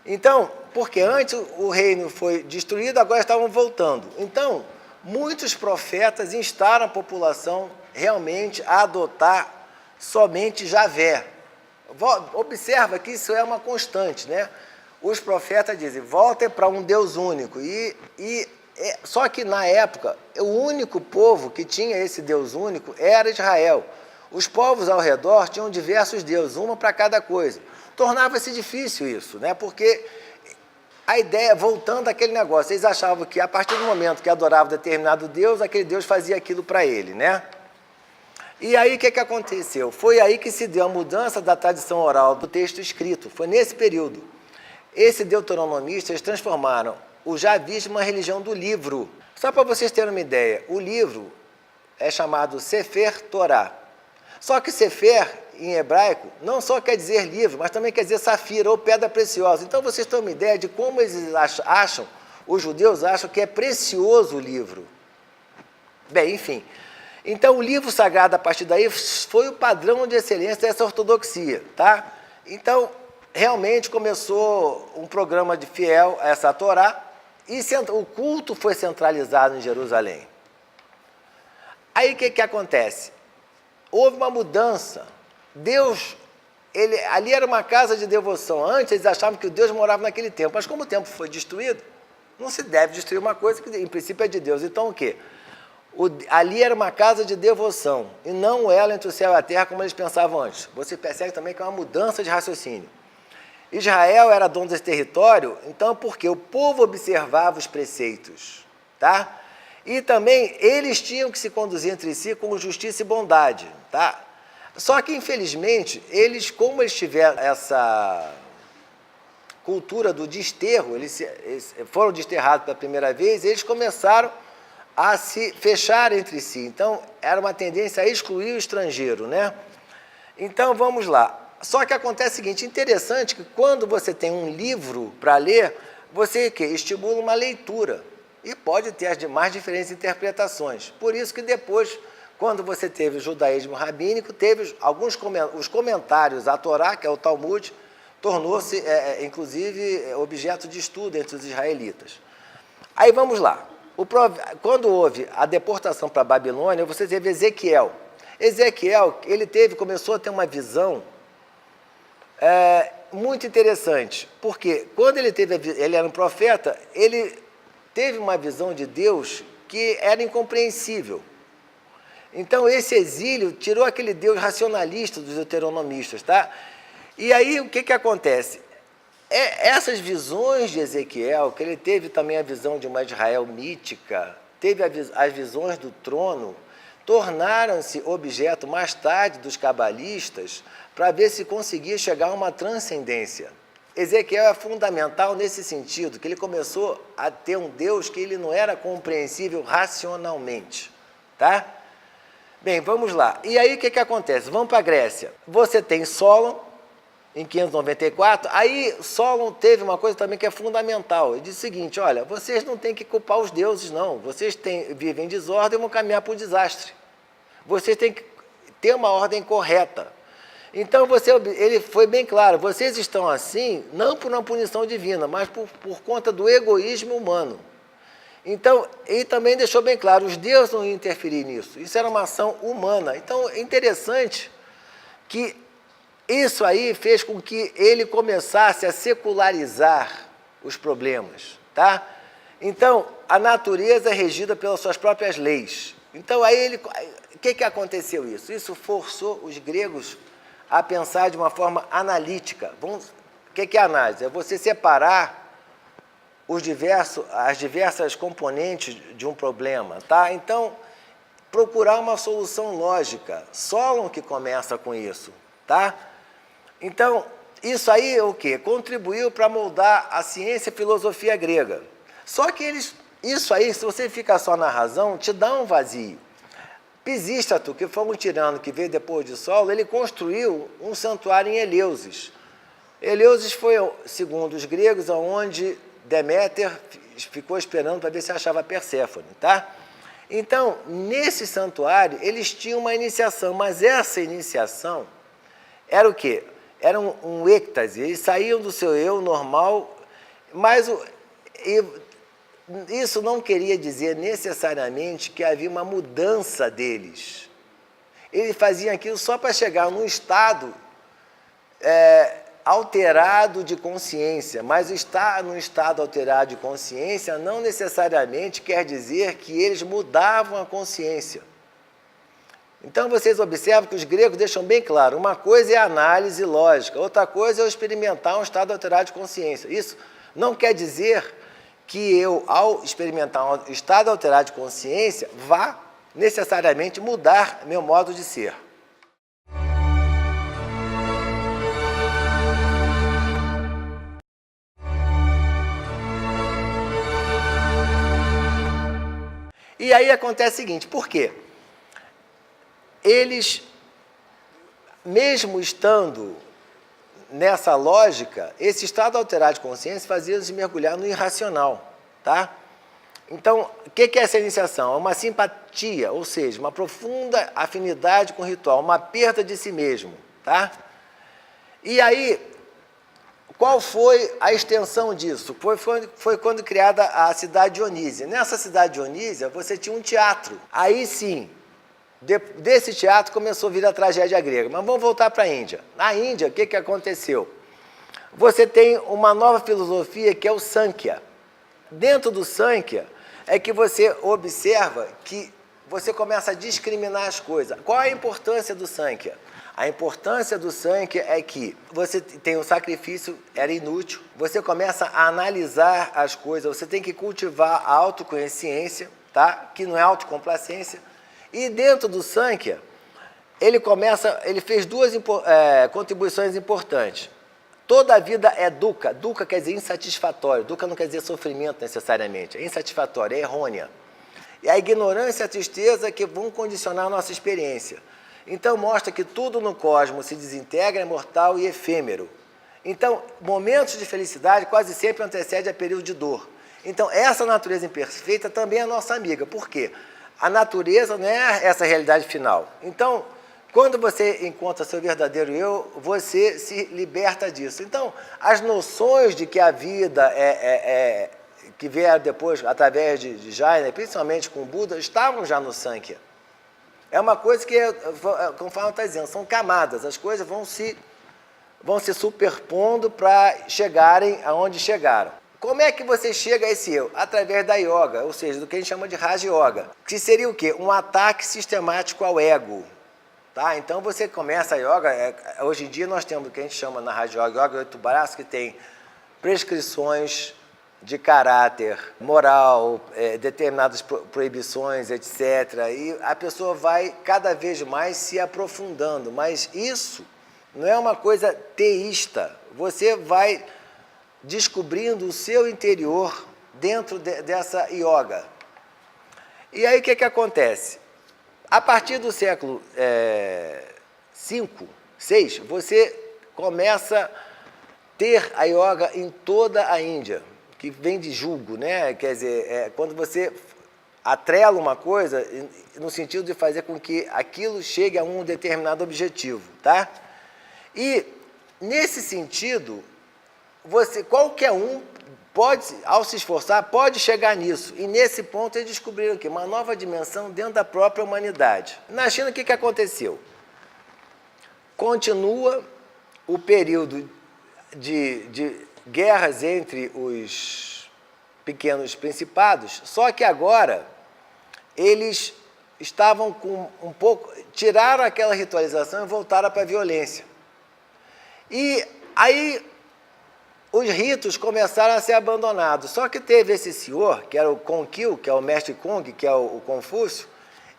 Então, porque antes o reino foi destruído, agora estavam voltando. Então, muitos profetas instaram a população realmente a adotar somente Javé. Observa que isso é uma constante, né? Os profetas dizem, voltem para um Deus único. Só que, na época, o único povo que tinha esse Deus único era Israel. Os povos ao redor tinham diversos deuses, uma para cada coisa. Tornava-se difícil isso, né? Porque a ideia, voltando àquele negócio, eles achavam que, a partir do momento que adoravam determinado Deus, aquele Deus fazia aquilo para ele, né? E aí, o que aconteceu? Foi aí que se deu a mudança da tradição oral do texto escrito. Foi nesse período. Esse deuteronomista, eles transformaram o javismo numa religião do livro. Só para vocês terem uma ideia, o livro é chamado Sefer Torá. Só que Sefer, em hebraico, não só quer dizer livro, mas também quer dizer safira ou pedra preciosa. Então, vocês têm uma ideia de como eles acham, os judeus acham que é precioso o livro. Bem, enfim. Então, o livro sagrado, a partir daí, foi o padrão de excelência dessa ortodoxia, tá? Então, realmente começou um programa de fiel a essa Torá e o culto foi centralizado em Jerusalém. Aí, o que acontece? Houve uma mudança. Deus, ali era uma casa de devoção. Antes, eles achavam que o Deus morava naquele templo. Mas como o templo foi destruído, não se deve destruir uma coisa que, em princípio, é de Deus. Então, o quê? Ali era uma casa de devoção, e não ela entre o céu e a terra, como eles pensavam antes. Você percebe também que é uma mudança de raciocínio. Israel era dono desse território, então, porque o povo observava os preceitos, tá? E também eles tinham que se conduzir entre si com justiça e bondade, tá? Só que, infelizmente, como eles tiveram essa cultura do desterro, eles foram desterrados pela primeira vez, eles começaram a se fechar entre si. Então, era uma tendência a excluir o estrangeiro, né? Então, vamos lá. Só que acontece o seguinte, interessante que quando você tem um livro para ler, você estimula uma leitura e pode ter as mais diferentes interpretações. Por isso que depois, quando você teve o judaísmo rabínico, teve os comentários à Torá, que é o Talmud, tornou-se, inclusive, objeto de estudo entre os israelitas. Aí vamos lá. Quando houve a deportação para a Babilônia, você teve Ezequiel. Ezequiel, começou a ter uma visão muito interessante, porque quando ele era um profeta, ele teve uma visão de Deus que era incompreensível. Então, esse exílio tirou aquele Deus racionalista dos deuteronomistas, tá? E aí, o que acontece? Essas visões de Ezequiel, que ele teve também a visão de uma Israel mítica, teve as visões do trono, tornaram-se objeto mais tarde dos cabalistas para ver se conseguia chegar a uma transcendência. Ezequiel é fundamental nesse sentido, que ele começou a ter um Deus que ele não era compreensível racionalmente, tá? Bem, vamos lá. E aí o que acontece? Vamos para a Grécia. Você tem Solon, em 594, aí Solon teve uma coisa também que é fundamental. Ele disse o seguinte, olha, vocês não têm que culpar os deuses, não. Vocês vivem em desordem e vão caminhar para o desastre. Vocês têm que ter uma ordem correta. Então, ele foi bem claro, vocês estão assim, não por uma punição divina, mas por conta do egoísmo humano. Então, ele também deixou bem claro, os deuses não iam interferir nisso. Isso era uma ação humana. Então, é interessante que isso aí fez com que ele começasse a secularizar os problemas, tá? Então, a natureza é regida pelas suas próprias leis. Então, aí o que aconteceu isso? Isso forçou os gregos a pensar de uma forma analítica. O que é análise? É você separar as diversas componentes de um problema, tá? Então, procurar uma solução lógica. Solon que começa com isso, tá? Então, isso aí o quê? Contribuiu para moldar a ciência e a filosofia grega. Só que isso aí, se você fica só na razão, te dá um vazio. Pisístrato, que foi um tirano que veio depois de Solon, ele construiu um santuário em Eleusis. Eleusis foi, segundo os gregos, onde Deméter ficou esperando para ver se achava Perséfone, tá? Então, nesse santuário, eles tinham uma iniciação, mas essa iniciação era o quê? Era um êxtase, eles saíam do seu eu normal, mas isso não queria dizer necessariamente que havia uma mudança deles. Eles faziam aquilo só para chegar num estado alterado de consciência, mas estar num estado alterado de consciência não necessariamente quer dizer que eles mudavam a consciência. Então, vocês observam que os gregos deixam bem claro, uma coisa é a análise lógica, outra coisa é eu experimentar um estado alterado de consciência. Isso não quer dizer que eu, ao experimentar um estado alterado de consciência, vá necessariamente mudar meu modo de ser. E aí acontece o seguinte, por quê? Eles, mesmo estando nessa lógica, esse estado alterado de consciência fazia-os mergulhar no irracional, tá? Então, o que é essa iniciação? É uma simpatia, ou seja, uma profunda afinidade com o ritual, uma perda de si mesmo, tá? E aí, qual foi a extensão disso? Foi quando criada a cidade de Dionísia. Nessa cidade de Dionísia, você tinha um teatro. Aí sim, desse teatro começou a vir a tragédia grega. Mas vamos voltar para a Índia. Na Índia, o que aconteceu? Você tem uma nova filosofia que é o Sankhya. Dentro do Sankhya é que você observa que você começa a discriminar as coisas. Qual a importância do Sankhya? A importância do Sankhya é que você tem um sacrifício, era inútil, você começa a analisar as coisas, você tem que cultivar a autoconsciência, tá? Que não é autocomplacência. E dentro do Sankhya, ele fez duas contribuições importantes. Toda a vida é dukkha. Dukkha quer dizer insatisfatório. Dukkha não quer dizer sofrimento necessariamente. É insatisfatório, é errônea. E a ignorância e a tristeza que vão condicionar a nossa experiência. Então, mostra que tudo no cosmos se desintegra, é mortal e efêmero. Então, momentos de felicidade quase sempre antecedem a período de dor. Então, essa natureza imperfeita também é nossa amiga. Por quê? A natureza não é essa realidade final. Então, quando você encontra seu verdadeiro eu, você se liberta disso. Então, as noções de que a vida que vieram depois, através de Jaina, principalmente com o Buda, estavam já no Sankhya. É uma coisa que, conforme está dizendo, são camadas. As coisas vão se superpondo para chegarem aonde chegaram. Como é que você chega a esse eu? Através da yoga, ou seja, do que a gente chama de Raja Yoga, que seria o quê? Um ataque sistemático ao ego. Tá? Então você começa a yoga, hoje em dia nós temos o que a gente chama na Raja Yoga 8 braços, que tem prescrições de caráter moral, determinadas proibições, etc. E a pessoa vai cada vez mais se aprofundando, mas isso não é uma coisa teísta. Você vai descobrindo o seu interior dentro dessa yoga. E aí o que acontece? A partir do século V, VI, você começa a ter a yoga em toda a Índia, que vem de jugo, né? Quer dizer, quando você atrela uma coisa no sentido de fazer com que aquilo chegue a um determinado objetivo, tá? E, nesse sentido, qualquer um pode, ao se esforçar, pode chegar nisso. E nesse ponto eles descobriram o quê? Uma nova dimensão dentro da própria humanidade. Na China, o que aconteceu? Continua o período de guerras entre os pequenos principados, só que agora eles estavam com um pouco... tiraram aquela ritualização e voltaram para a violência. E aí os ritos começaram a ser abandonados. Só que teve esse senhor, que era o Kongqiu, que é o mestre Kong, que é o Confúcio,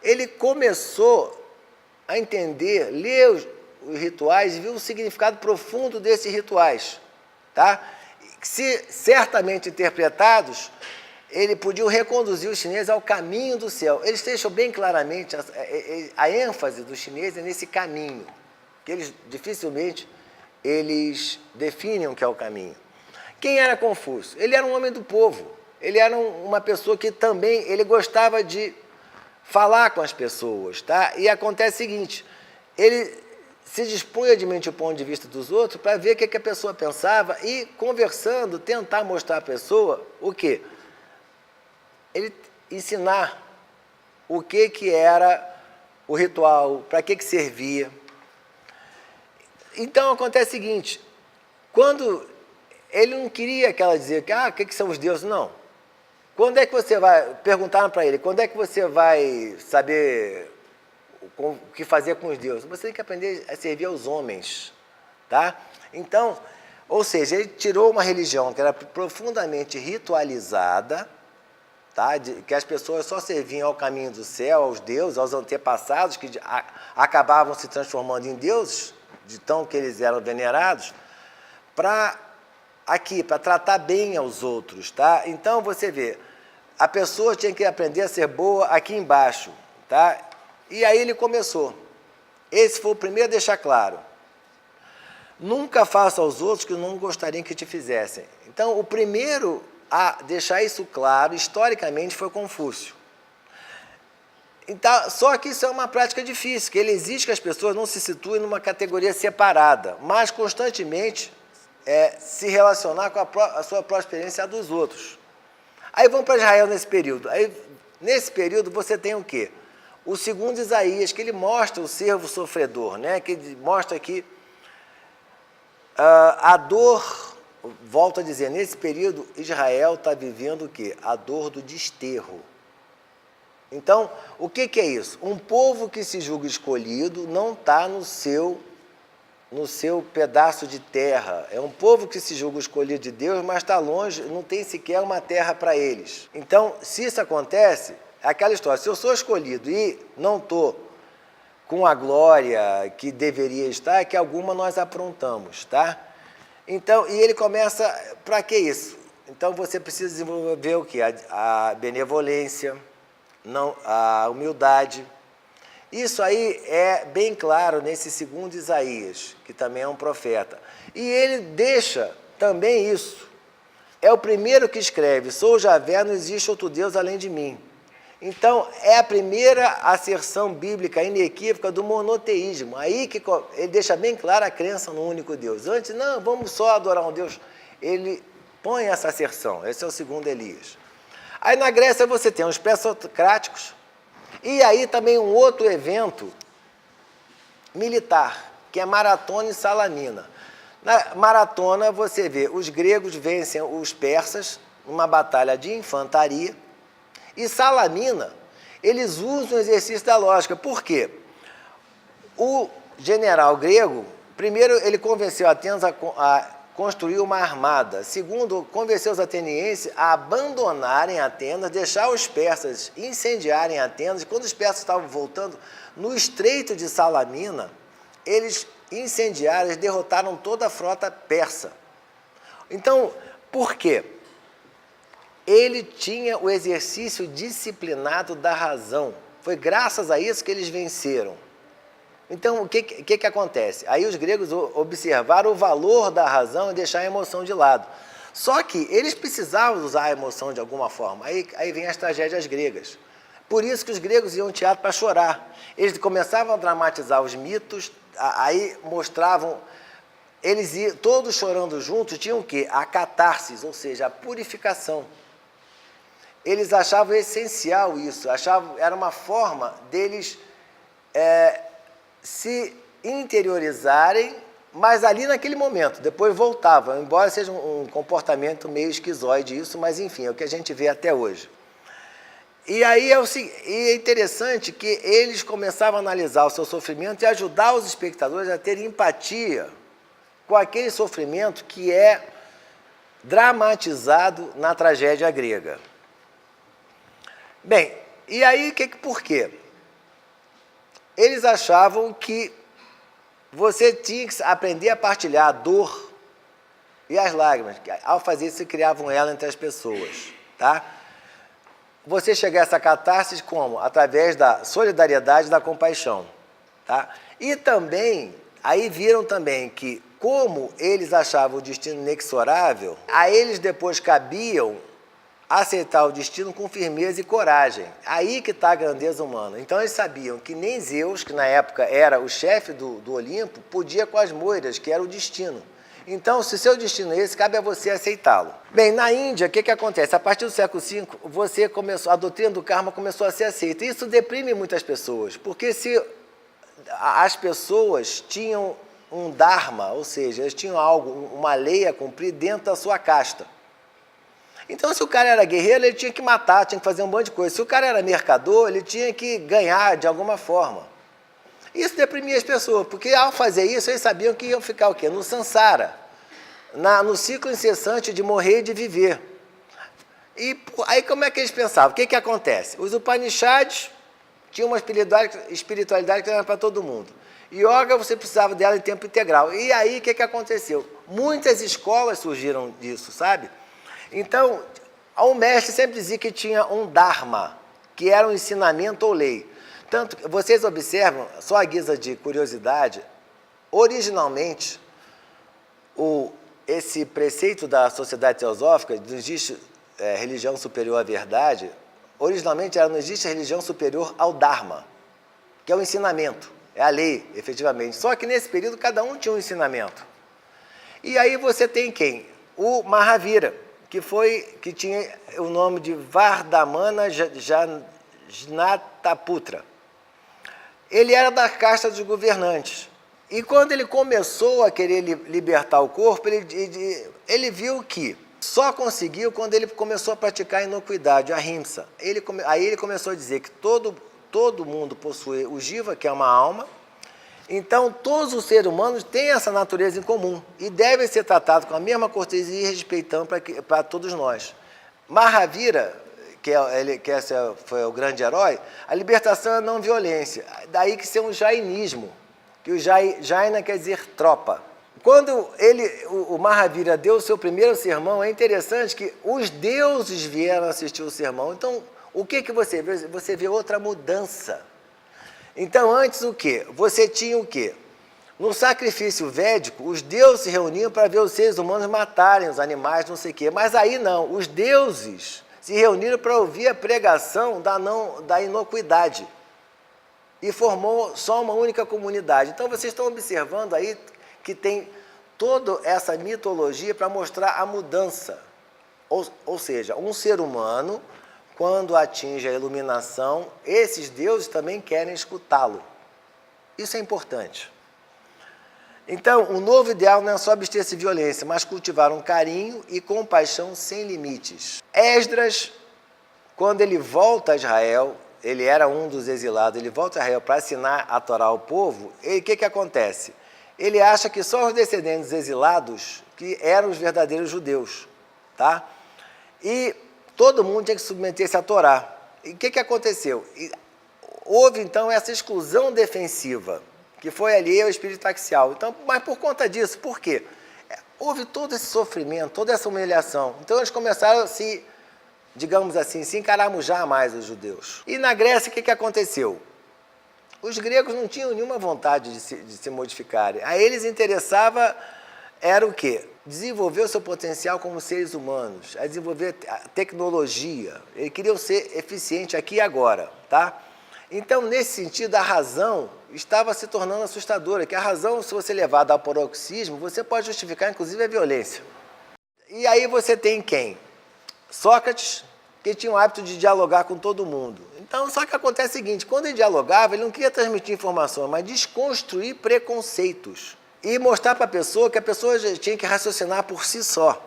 ele começou a entender, ler os rituais e viu o significado profundo desses rituais. Tá? Se certamente interpretados, ele podia reconduzir os chineses ao caminho do céu. Eles deixam bem claramente a ênfase dos chineses nesse caminho, que eles dificilmente eles definem o que é o caminho. Quem era Confúcio? Ele era um homem do povo. Ele era uma pessoa que também ele gostava de falar com as pessoas. Tá? E acontece o seguinte, ele se dispunha de mente o ponto de vista dos outros para ver o que a pessoa pensava e, conversando, tentar mostrar à pessoa o quê? Ele ensinar o que era o ritual, para que servia. Então, acontece o seguinte, quando ele não queria que ela dizia o que são os deuses, não. Quando é que você vai, perguntaram para ele, quando é que você vai saber o que fazer com os deuses? Você tem que aprender a servir aos homens, tá? Então, ou seja, ele tirou uma religião que era profundamente ritualizada, tá? Que as pessoas só serviam ao caminho do céu, aos deuses, aos antepassados, que acabavam se transformando em deuses, de tão que eles eram venerados, para tratar bem aos outros, tá? Então, você vê, a pessoa tinha que aprender a ser boa aqui embaixo, tá? E aí ele começou. Esse foi o primeiro a deixar claro. Nunca faça aos outros que não gostariam que te fizessem. Então, o primeiro a deixar isso claro, historicamente, foi Confúcio. Então, só que isso é uma prática difícil, que ele exige que as pessoas não se situem numa categoria separada, mas constantemente se relacionar com a sua própria experiência e a dos outros. Aí vamos para Israel nesse período. Aí, nesse período você tem o quê? O segundo Isaías, que ele mostra o servo sofredor, né? Que ele mostra que a dor, volto a dizer, nesse período Israel está vivendo o quê? A dor do desterro. Então, o que é isso? Um povo que se julga escolhido não está no seu pedaço de terra. É um povo que se julga escolhido de Deus, mas está longe, não tem sequer uma terra para eles. Então, se isso acontece, é aquela história, se eu sou escolhido e não estou com a glória que deveria estar, que alguma nós aprontamos, tá? Então, e ele começa, para que isso? Então, você precisa desenvolver o quê? A benevolência, não, a humildade. Isso aí é bem claro nesse segundo Isaías, que também é um profeta. E ele deixa também isso. É o primeiro que escreve, sou Javé, não existe outro Deus além de mim. Então, é a primeira asserção bíblica inequívoca do monoteísmo. Aí que ele deixa bem clara a crença no único Deus. Antes, não, vamos só adorar um Deus. Ele põe essa asserção, esse é o segundo Elias. Aí na Grécia você tem os pré-socráticos, e aí também um outro evento militar, que é Maratona e Salamina. Na Maratona você vê os gregos vencem os persas numa batalha de infantaria, e Salamina, eles usam o exercício da lógica. Por quê? O general grego, primeiro ele convenceu Atenas a construir uma armada. Segundo, convenceu os atenienses a abandonarem Atenas, deixar os persas incendiarem Atenas. Quando os persas estavam voltando, no estreito de Salamina, eles incendiaram, eles derrotaram toda a frota persa. Então, por quê? Ele tinha o exercício disciplinado da razão. Foi graças a isso que eles venceram. Então, o que acontece? Aí os gregos observaram o valor da razão e deixar a emoção de lado. Só que eles precisavam usar a emoção de alguma forma. Aí vem as tragédias gregas. Por isso que os gregos iam ao teatro para chorar. Eles começavam a dramatizar os mitos, aí mostravam... Eles iam, todos chorando juntos, tinham o quê? A catarsis, ou seja, a purificação. Eles achavam essencial isso, achavam, era uma forma deles se interiorizarem, mas ali naquele momento, depois voltavam, embora seja um comportamento meio esquizoide isso, mas enfim, é o que a gente vê até hoje. E aí é interessante que eles começavam a analisar o seu sofrimento e ajudar os espectadores a terem empatia com aquele sofrimento que é dramatizado na tragédia grega. Bem, e aí por quê? Eles achavam que você tinha que aprender a partilhar a dor e as lágrimas. Ao fazer isso, se criavam ela entre as pessoas, tá? Você chegar a essa catarse como? Através da solidariedade e da compaixão, tá? E também, aí viram também que, como eles achavam o destino inexorável, a eles depois cabiam aceitar o destino com firmeza e coragem. Aí que está a grandeza humana. Então eles sabiam que nem Zeus, que na época era o chefe do Olimpo, podia com as moiras, que era o destino. Então, se seu destino é esse, cabe a você aceitá-lo. Bem, na Índia, o que acontece? A partir do século V, a doutrina do karma começou a ser aceita. Isso deprime muitas pessoas, porque se as pessoas tinham um dharma, ou seja, eles tinham algo, uma lei a cumprir dentro da sua casta. Então, se o cara era guerreiro, ele tinha que matar, tinha que fazer um monte de coisa. Se o cara era mercador, ele tinha que ganhar de alguma forma. Isso deprimia as pessoas, porque ao fazer isso, eles sabiam que iam ficar o quê? No samsara, no ciclo incessante de morrer e de viver. E aí como é que eles pensavam? O que acontece? Os Upanishads tinham uma espiritualidade que era para todo mundo. Yoga, você precisava dela em tempo integral. E aí, o que aconteceu? Muitas escolas surgiram disso, sabe? Então, o mestre sempre dizia que tinha um dharma, que era um ensinamento ou lei. Tanto que vocês observam, só a guisa de curiosidade, originalmente, esse preceito da sociedade teosófica, não existe religião superior à verdade, originalmente não existe religião superior ao dharma, que é o ensinamento, é a lei, efetivamente. Só que nesse período cada um tinha um ensinamento. E aí você tem quem? O Mahavira, que tinha o nome de Vardhamana Jnataputra. Ele era da casta dos governantes. E quando ele começou a querer libertar o corpo, ele viu que só conseguiu quando ele começou a praticar a inocuidade, a ahimsa. Aí ele começou a dizer que todo mundo possui o jiva, que é uma alma. Então, todos os seres humanos têm essa natureza em comum e devem ser tratados com a mesma cortesia e respeitando para todos nós. Mahavira, que esse foi o grande herói, a libertação é a não violência. Daí que ser um jainismo, que o jaina quer dizer tropa. Quando o Mahavira deu o seu primeiro sermão, é interessante que os deuses vieram assistir o sermão. Então, o que você vê? Você vê outra mudança. Então, antes o quê? Você tinha o quê? No sacrifício védico, os deuses se reuniam para ver os seres humanos matarem os animais, não sei o quê. Mas aí não, os deuses se reuniram para ouvir a pregação da inocuidade. E formou só uma única comunidade. Então, vocês estão observando aí que tem toda essa mitologia para mostrar a mudança. Ou seja, um ser humano, quando atinge a iluminação, esses deuses também querem escutá-lo. Isso é importante. Então, o novo ideal não é só abster-se de violência, mas cultivar um carinho e compaixão sem limites. Esdras, quando ele volta a Israel, ele era um dos exilados, ele volta a Israel para assinar a Torá ao povo, e o que acontece? Ele acha que só os descendentes exilados que eram os verdadeiros judeus, tá? E todo mundo tinha que submeter-se à Torá. E o que aconteceu? Houve, então, essa exclusão defensiva, que foi ali o espírito axial. Então, mas por conta disso, por quê? Houve todo esse sofrimento, toda essa humilhação. Então, eles começaram a se, digamos assim, se encaramujar mais os judeus. E na Grécia, o que aconteceu? Os gregos não tinham nenhuma vontade de se modificarem. A eles interessava, era o quê? Desenvolver o seu potencial como seres humanos, a desenvolver a tecnologia. Eles queriam ser eficientes aqui e agora, tá? Então, nesse sentido, a razão estava se tornando assustadora, que a razão, se você levar ao paroxismo, você pode justificar, inclusive, a violência. E aí você tem quem? Sócrates, que tinha o hábito de dialogar com todo mundo. Então, só que acontece o seguinte, quando ele dialogava, ele não queria transmitir informações, mas desconstruir preconceitos e mostrar para a pessoa que a pessoa já tinha que raciocinar por si só.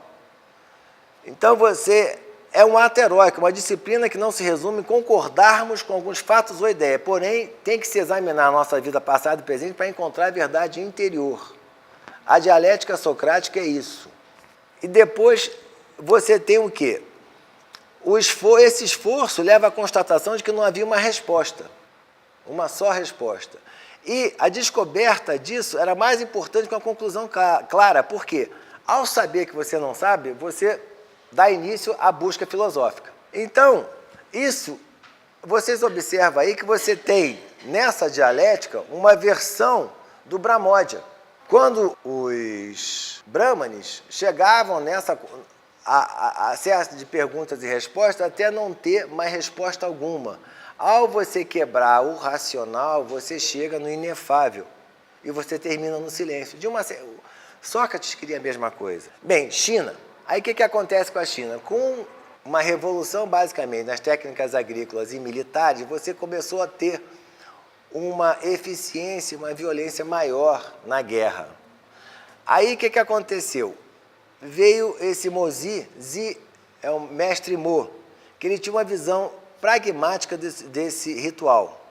Então, você é um ato heróico, uma disciplina que não se resume em concordarmos com alguns fatos ou ideias, porém, tem que se examinar a nossa vida passada e presente para encontrar a verdade interior. A dialética socrática é isso. E depois, você tem o quê? Esse esforço leva à constatação de que não havia uma resposta, uma só resposta. E a descoberta disso era mais importante que uma conclusão clara, porque ao saber que você não sabe, você dá início à busca filosófica. Então, isso, vocês observam aí que você tem nessa dialética uma versão do Brahmodya. Quando os brahmanes chegavam a série de perguntas e respostas até não ter mais resposta alguma. Ao você quebrar o racional, você chega no inefável e você termina no silêncio. Sócrates queria a mesma coisa. Bem, China. Aí o que acontece com a China? Com uma revolução, basicamente, nas técnicas agrícolas e militares, você começou a ter uma eficiência, uma violência maior na guerra. Aí o que aconteceu? Veio esse Mozi, é o mestre Mo, que ele tinha uma visão pragmática desse ritual.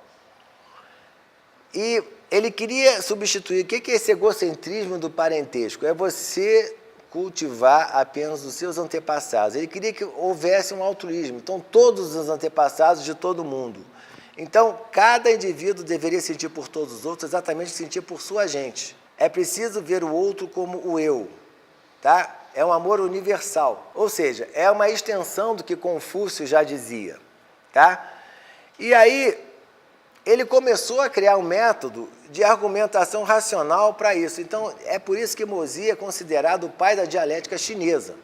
E ele queria substituir, o que é esse egocentrismo do parentesco? É você cultivar apenas os seus antepassados. Ele queria que houvesse um altruísmo, então todos os antepassados de todo mundo. Então, cada indivíduo deveria sentir por todos os outros exatamente sentir por sua gente. É preciso ver o outro como o eu, tá? É um amor universal, ou seja, é uma extensão do que Confúcio já dizia, tá? E aí, ele começou a criar um método de argumentação racional para isso. Então, é por isso que Mozi é considerado o pai da dialética chinesa.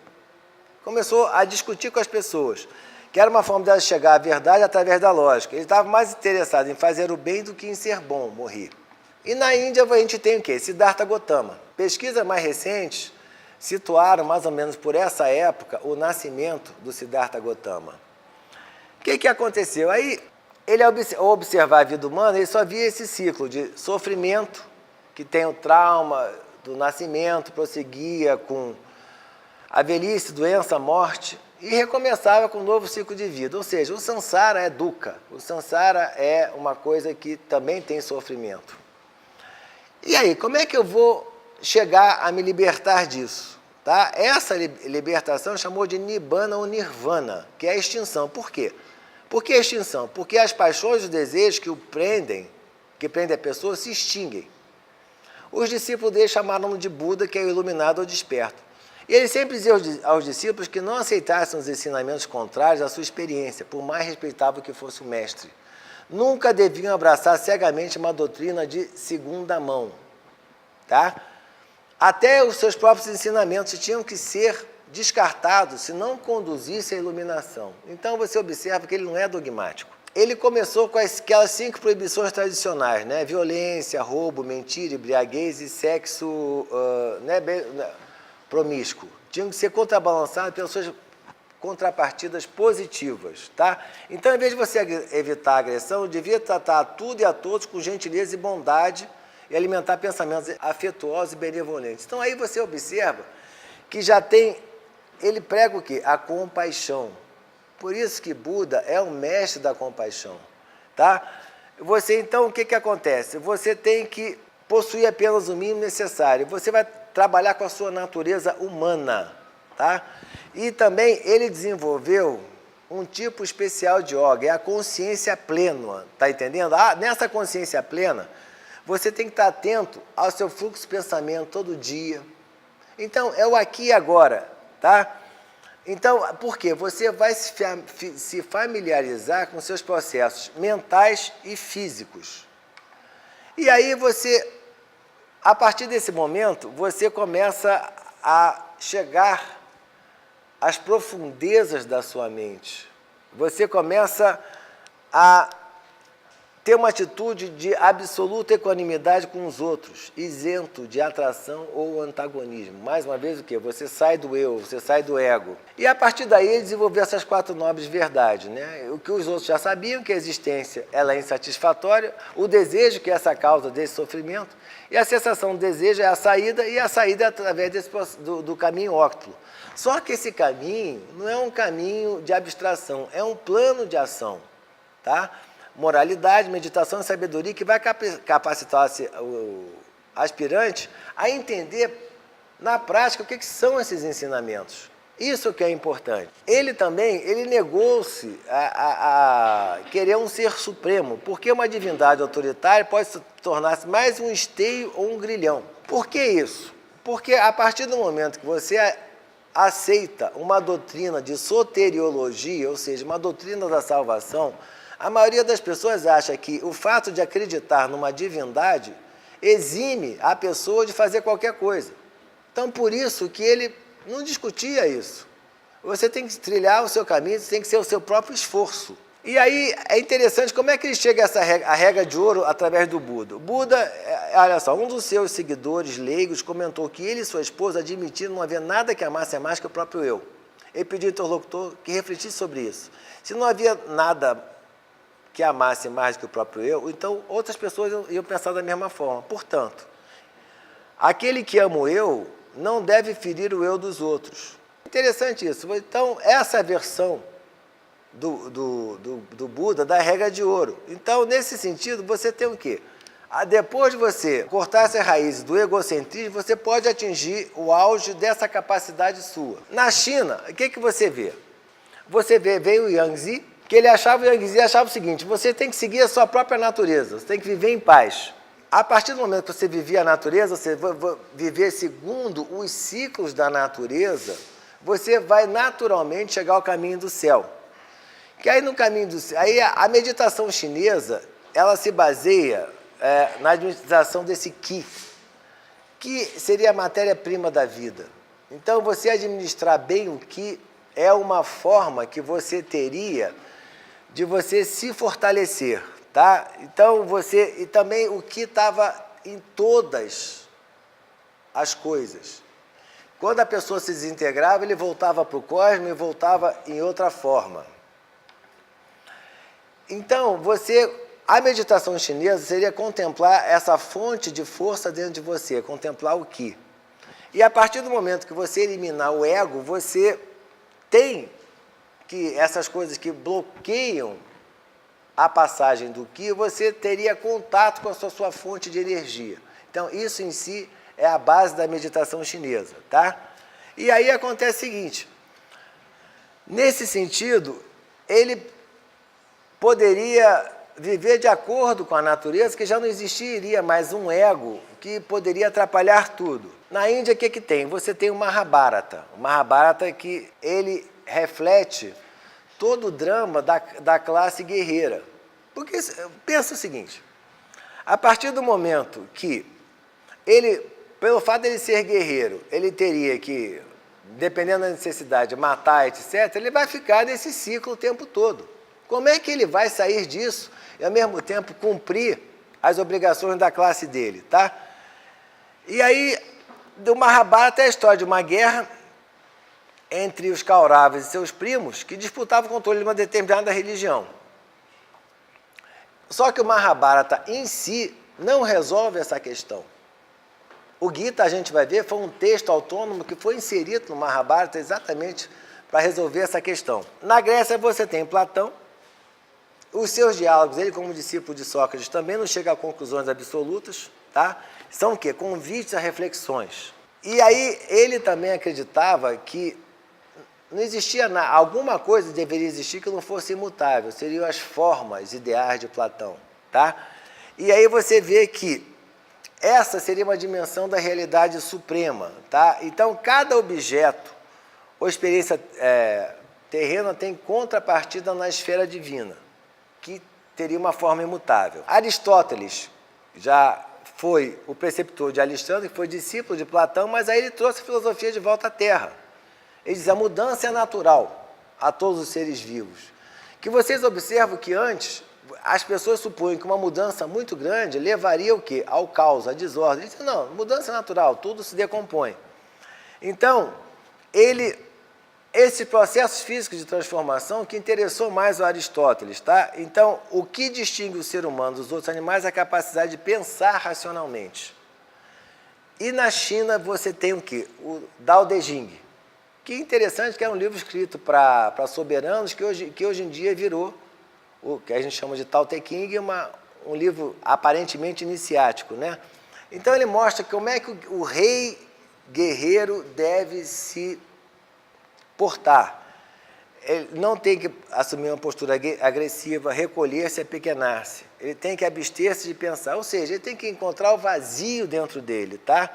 Começou a discutir com as pessoas, que era uma forma de chegar à verdade através da lógica. Ele estava mais interessado em fazer o bem do que em ser bom, morrer. E na Índia a gente tem o quê? Siddhartha Gautama. Pesquisas mais recentes situaram, mais ou menos por essa época, o nascimento do Siddhartha Gautama. O que aconteceu? Aí, ele, ao observar a vida humana, ele só via esse ciclo de sofrimento, que tem o trauma do nascimento, prosseguia com a velhice, doença, morte, e recomeçava com um novo ciclo de vida. Ou seja, o samsara é dukkha, o samsara é uma coisa que também tem sofrimento. E aí, como é que eu vou chegar a me libertar disso? tá? Essa libertação chamou de Nibbana ou Nirvana, que é a extinção. Por quê? Por que a extinção? Porque as paixões e os desejos que prendem a pessoa, se extinguem. Os discípulos dele chamaram de Buda, que é o iluminado ou desperto. E ele sempre dizia aos discípulos que não aceitassem os ensinamentos contrários à sua experiência, por mais respeitável que fosse o mestre. Nunca deviam abraçar cegamente uma doutrina de segunda mão, tá? Até os seus próprios ensinamentos tinham que ser descartados se não conduzisse à iluminação. Então você observa que ele não é dogmático. Ele começou com aquelas 5 proibições tradicionais, né? Violência, roubo, mentira, embriaguez e sexo promíscuo. Tinham que ser contrabalançados pelas suas contrapartidas positivas, tá? Então, em vez de você evitar a agressão, devia tratar tudo e a todos com gentileza e bondade e alimentar pensamentos afetuosos e benevolentes. Então, aí você observa que já tem, ele prega o quê? A compaixão. Por isso que Buda é o mestre da compaixão, tá? Você, então, o que acontece? Você tem que possuir apenas o mínimo necessário. Você vai trabalhar com a sua natureza humana, tá? E também ele desenvolveu um tipo especial de yoga, é a consciência plena, tá entendendo? Nessa consciência plena, você tem que estar atento ao seu fluxo de pensamento todo dia. Então, é o aqui e agora, tá? Então, por quê? Você vai se familiarizar com seus processos mentais e físicos. E aí você, a partir desse momento, você começa a chegar às profundezas da sua mente. Você começa a ter uma atitude de absoluta equanimidade com os outros, isento de atração ou antagonismo. Mais uma vez, o quê? Você sai do eu, você sai do ego. E a partir daí ele desenvolveu essas 4 nobres verdades, né? O que os outros já sabiam, que a existência ela é insatisfatória, o desejo, que é essa causa desse sofrimento, e a cessação do desejo é a saída, e a saída é através do caminho óctulo. Só que esse caminho não é um caminho de abstração, é um plano de ação, tá? Moralidade, meditação e sabedoria que vai capacitar o aspirante a entender na prática o que são esses ensinamentos. Isso que é importante. Ele também, negou-se a querer um ser supremo, porque uma divindade autoritária pode se tornar mais um esteio ou um grilhão. Por que isso? Porque a partir do momento que você aceita uma doutrina de soteriologia, ou seja, uma doutrina da salvação, a maioria das pessoas acha que o fato de acreditar numa divindade exime a pessoa de fazer qualquer coisa. Então, por isso que ele não discutia isso. Você tem que trilhar o seu caminho, tem que ser o seu próprio esforço. E aí é interessante como é que ele chega a essa regra, a regra de ouro através do Buda. O Buda, olha só, um dos seus seguidores leigos comentou que ele e sua esposa admitiram não haver nada que amasse mais que o próprio eu. Ele pediu ao interlocutor que refletisse sobre isso. Se não havia nada que amasse mais que o próprio eu, então outras pessoas iam pensar da mesma forma. Portanto, aquele que ama o eu não deve ferir o eu dos outros. Interessante isso. Então, essa é a versão do Buda da regra de ouro. Então, nesse sentido, você tem o quê? Depois de você cortar essas raízes do egocentrismo, você pode atingir o auge dessa capacidade sua. Na China, o que você vê? Você vê o Yangtze, que o Yangtze achava o seguinte: você tem que seguir a sua própria natureza, você tem que viver em paz. A partir do momento que você vivia a natureza, você vai viver segundo os ciclos da natureza, você vai naturalmente chegar ao caminho do céu. Que aí no caminho do céu, aí a meditação chinesa, ela se baseia na administração desse Qi, que seria a matéria-prima da vida. Então, você administrar bem o Qi é uma forma que você teria de você se fortalecer, tá? Então, e também o Qi estava em todas as coisas. Quando a pessoa se desintegrava, ele voltava para o cosmos e voltava em outra forma. Então, a meditação chinesa seria contemplar essa fonte de força dentro de você, contemplar o Qi. E a partir do momento que você eliminar o ego, você tem que essas coisas que bloqueiam a passagem do Qi, você teria contato com a sua fonte de energia. Então, isso em si é a base da meditação chinesa, tá? E aí acontece o seguinte, nesse sentido, ele poderia viver de acordo com a natureza, que já não existiria mais um ego que poderia atrapalhar tudo. Na Índia, o que tem? Você tem o Mahabharata. O Mahabharata que ele reflete todo o drama da classe guerreira. Porque pensa o seguinte, a partir do momento que ele, pelo fato de ele ser guerreiro, ele teria que, dependendo da necessidade, matar, etc., ele vai ficar nesse ciclo o tempo todo. Como é que ele vai sair disso e, ao mesmo tempo, cumprir as obrigações da classe dele, tá? E aí, do Mahabharata é a história de uma guerra entre os Kauravas e seus primos que disputavam o controle de uma determinada religião. Só que o Mahabharata em si não resolve essa questão. O Gita, a gente vai ver, foi um texto autônomo que foi inserido no Mahabharata exatamente para resolver essa questão. Na Grécia você tem Platão, os seus diálogos, ele como discípulo de Sócrates também não chega a conclusões absolutas, tá? São o quê? Convites a reflexões. E aí ele também acreditava que não existia nada, alguma coisa deveria existir que não fosse imutável, seriam as formas ideais de Platão, tá? E aí você vê que essa seria uma dimensão da realidade suprema, tá? Então, cada objeto ou experiência terrena tem contrapartida na esfera divina, que teria uma forma imutável. Aristóteles já foi o preceptor de Alexandre, que foi discípulo de Platão, mas aí ele trouxe a filosofia de volta à Terra. Ele diz, a mudança é natural a todos os seres vivos. Que vocês observam que antes, as pessoas supõem que uma mudança muito grande levaria o quê? Ao caos, à desordem. Ele diz, não, mudança é natural, tudo se decompõe. Então, esses processos físicos de transformação que interessou mais o Aristóteles, tá? Então, o que distingue o ser humano dos outros animais é a capacidade de pensar racionalmente. E na China você tem o quê? O Dao De Jing, que é interessante, que é um livro escrito para soberanos, que hoje em dia virou o que a gente chama de Tao Te Ching, um livro aparentemente iniciático, né? Então ele mostra como é que o rei guerreiro deve se portar. Ele não tem que assumir uma postura agressiva, recolher-se, apequenar-se. Ele tem que abster-se de pensar, ou seja, ele tem que encontrar o vazio dentro dele, tá?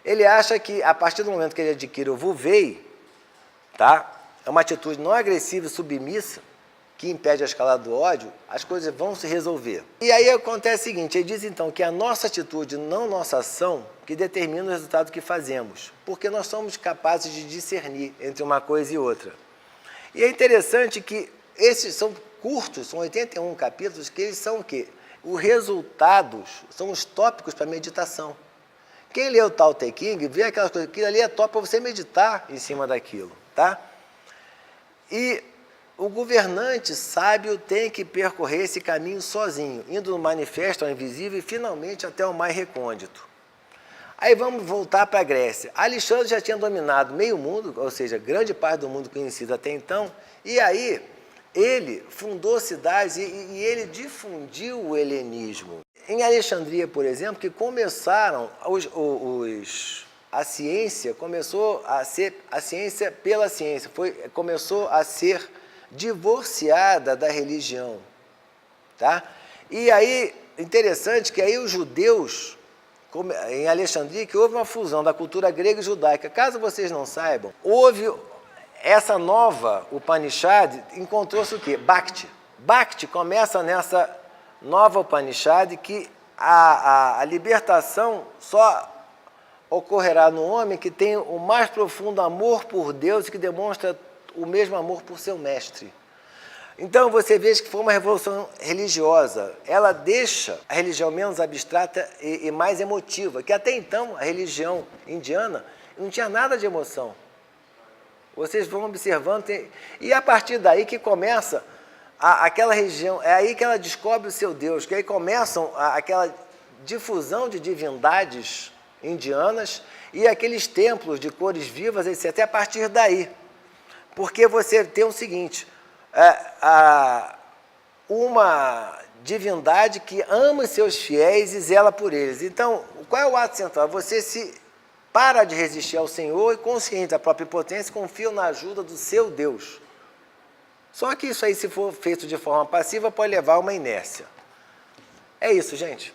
Ele acha que, a partir do momento que ele adquire o Wu-Wei, tá? É uma atitude não agressiva e submissa, que impede a escalada do ódio, as coisas vão se resolver. E aí acontece o seguinte, ele diz então que a nossa atitude, não nossa ação, que determina o resultado que fazemos, porque nós somos capazes de discernir entre uma coisa e outra. E é interessante que esses são curtos, são 81 capítulos, que eles são o quê? Os resultados, são os tópicos para meditação. Quem lê o Tao Te Ching, vê aquelas coisas, aquilo ali é top para você meditar em cima daquilo, tá? E o governante sábio tem que percorrer esse caminho sozinho, indo do manifesto ao invisível e finalmente até o mais recôndito. Aí vamos voltar para a Grécia. Alexandre já tinha dominado meio mundo, ou seja, grande parte do mundo conhecido até então, e aí ele fundou cidades e ele difundiu o helenismo. Em Alexandria, por exemplo, que começaram a ciência começou a ser a ciência pela ciência, começou a ser divorciada da religião, tá? E aí, interessante que aí os judeus, em Alexandria, que houve uma fusão da cultura grega e judaica. Caso vocês não saibam, houve essa nova Upanishad, encontrou-se o quê? Bhakti. Bhakti começa nessa nova Upanishad que a libertação só ocorrerá no homem que tem o mais profundo amor por Deus e que demonstra o mesmo amor por seu mestre. Então você vê que foi uma revolução religiosa. Ela deixa a religião menos abstrata e mais emotiva, que até então a religião indiana não tinha nada de emoção. Vocês vão observando, e a partir daí que começa aquela região, é aí que ela descobre o seu Deus, que aí começam aquela difusão de divindades indianas e aqueles templos de cores vivas, etc. Até a partir daí. Porque você tem o seguinte, uma divindade que ama os seus fiéis e zela por eles. Então, qual é o ato central? Você se para de resistir ao Senhor e, consciente da própria impotência, confiam na ajuda do seu Deus. Só que isso aí, se for feito de forma passiva, pode levar a uma inércia. É isso, gente.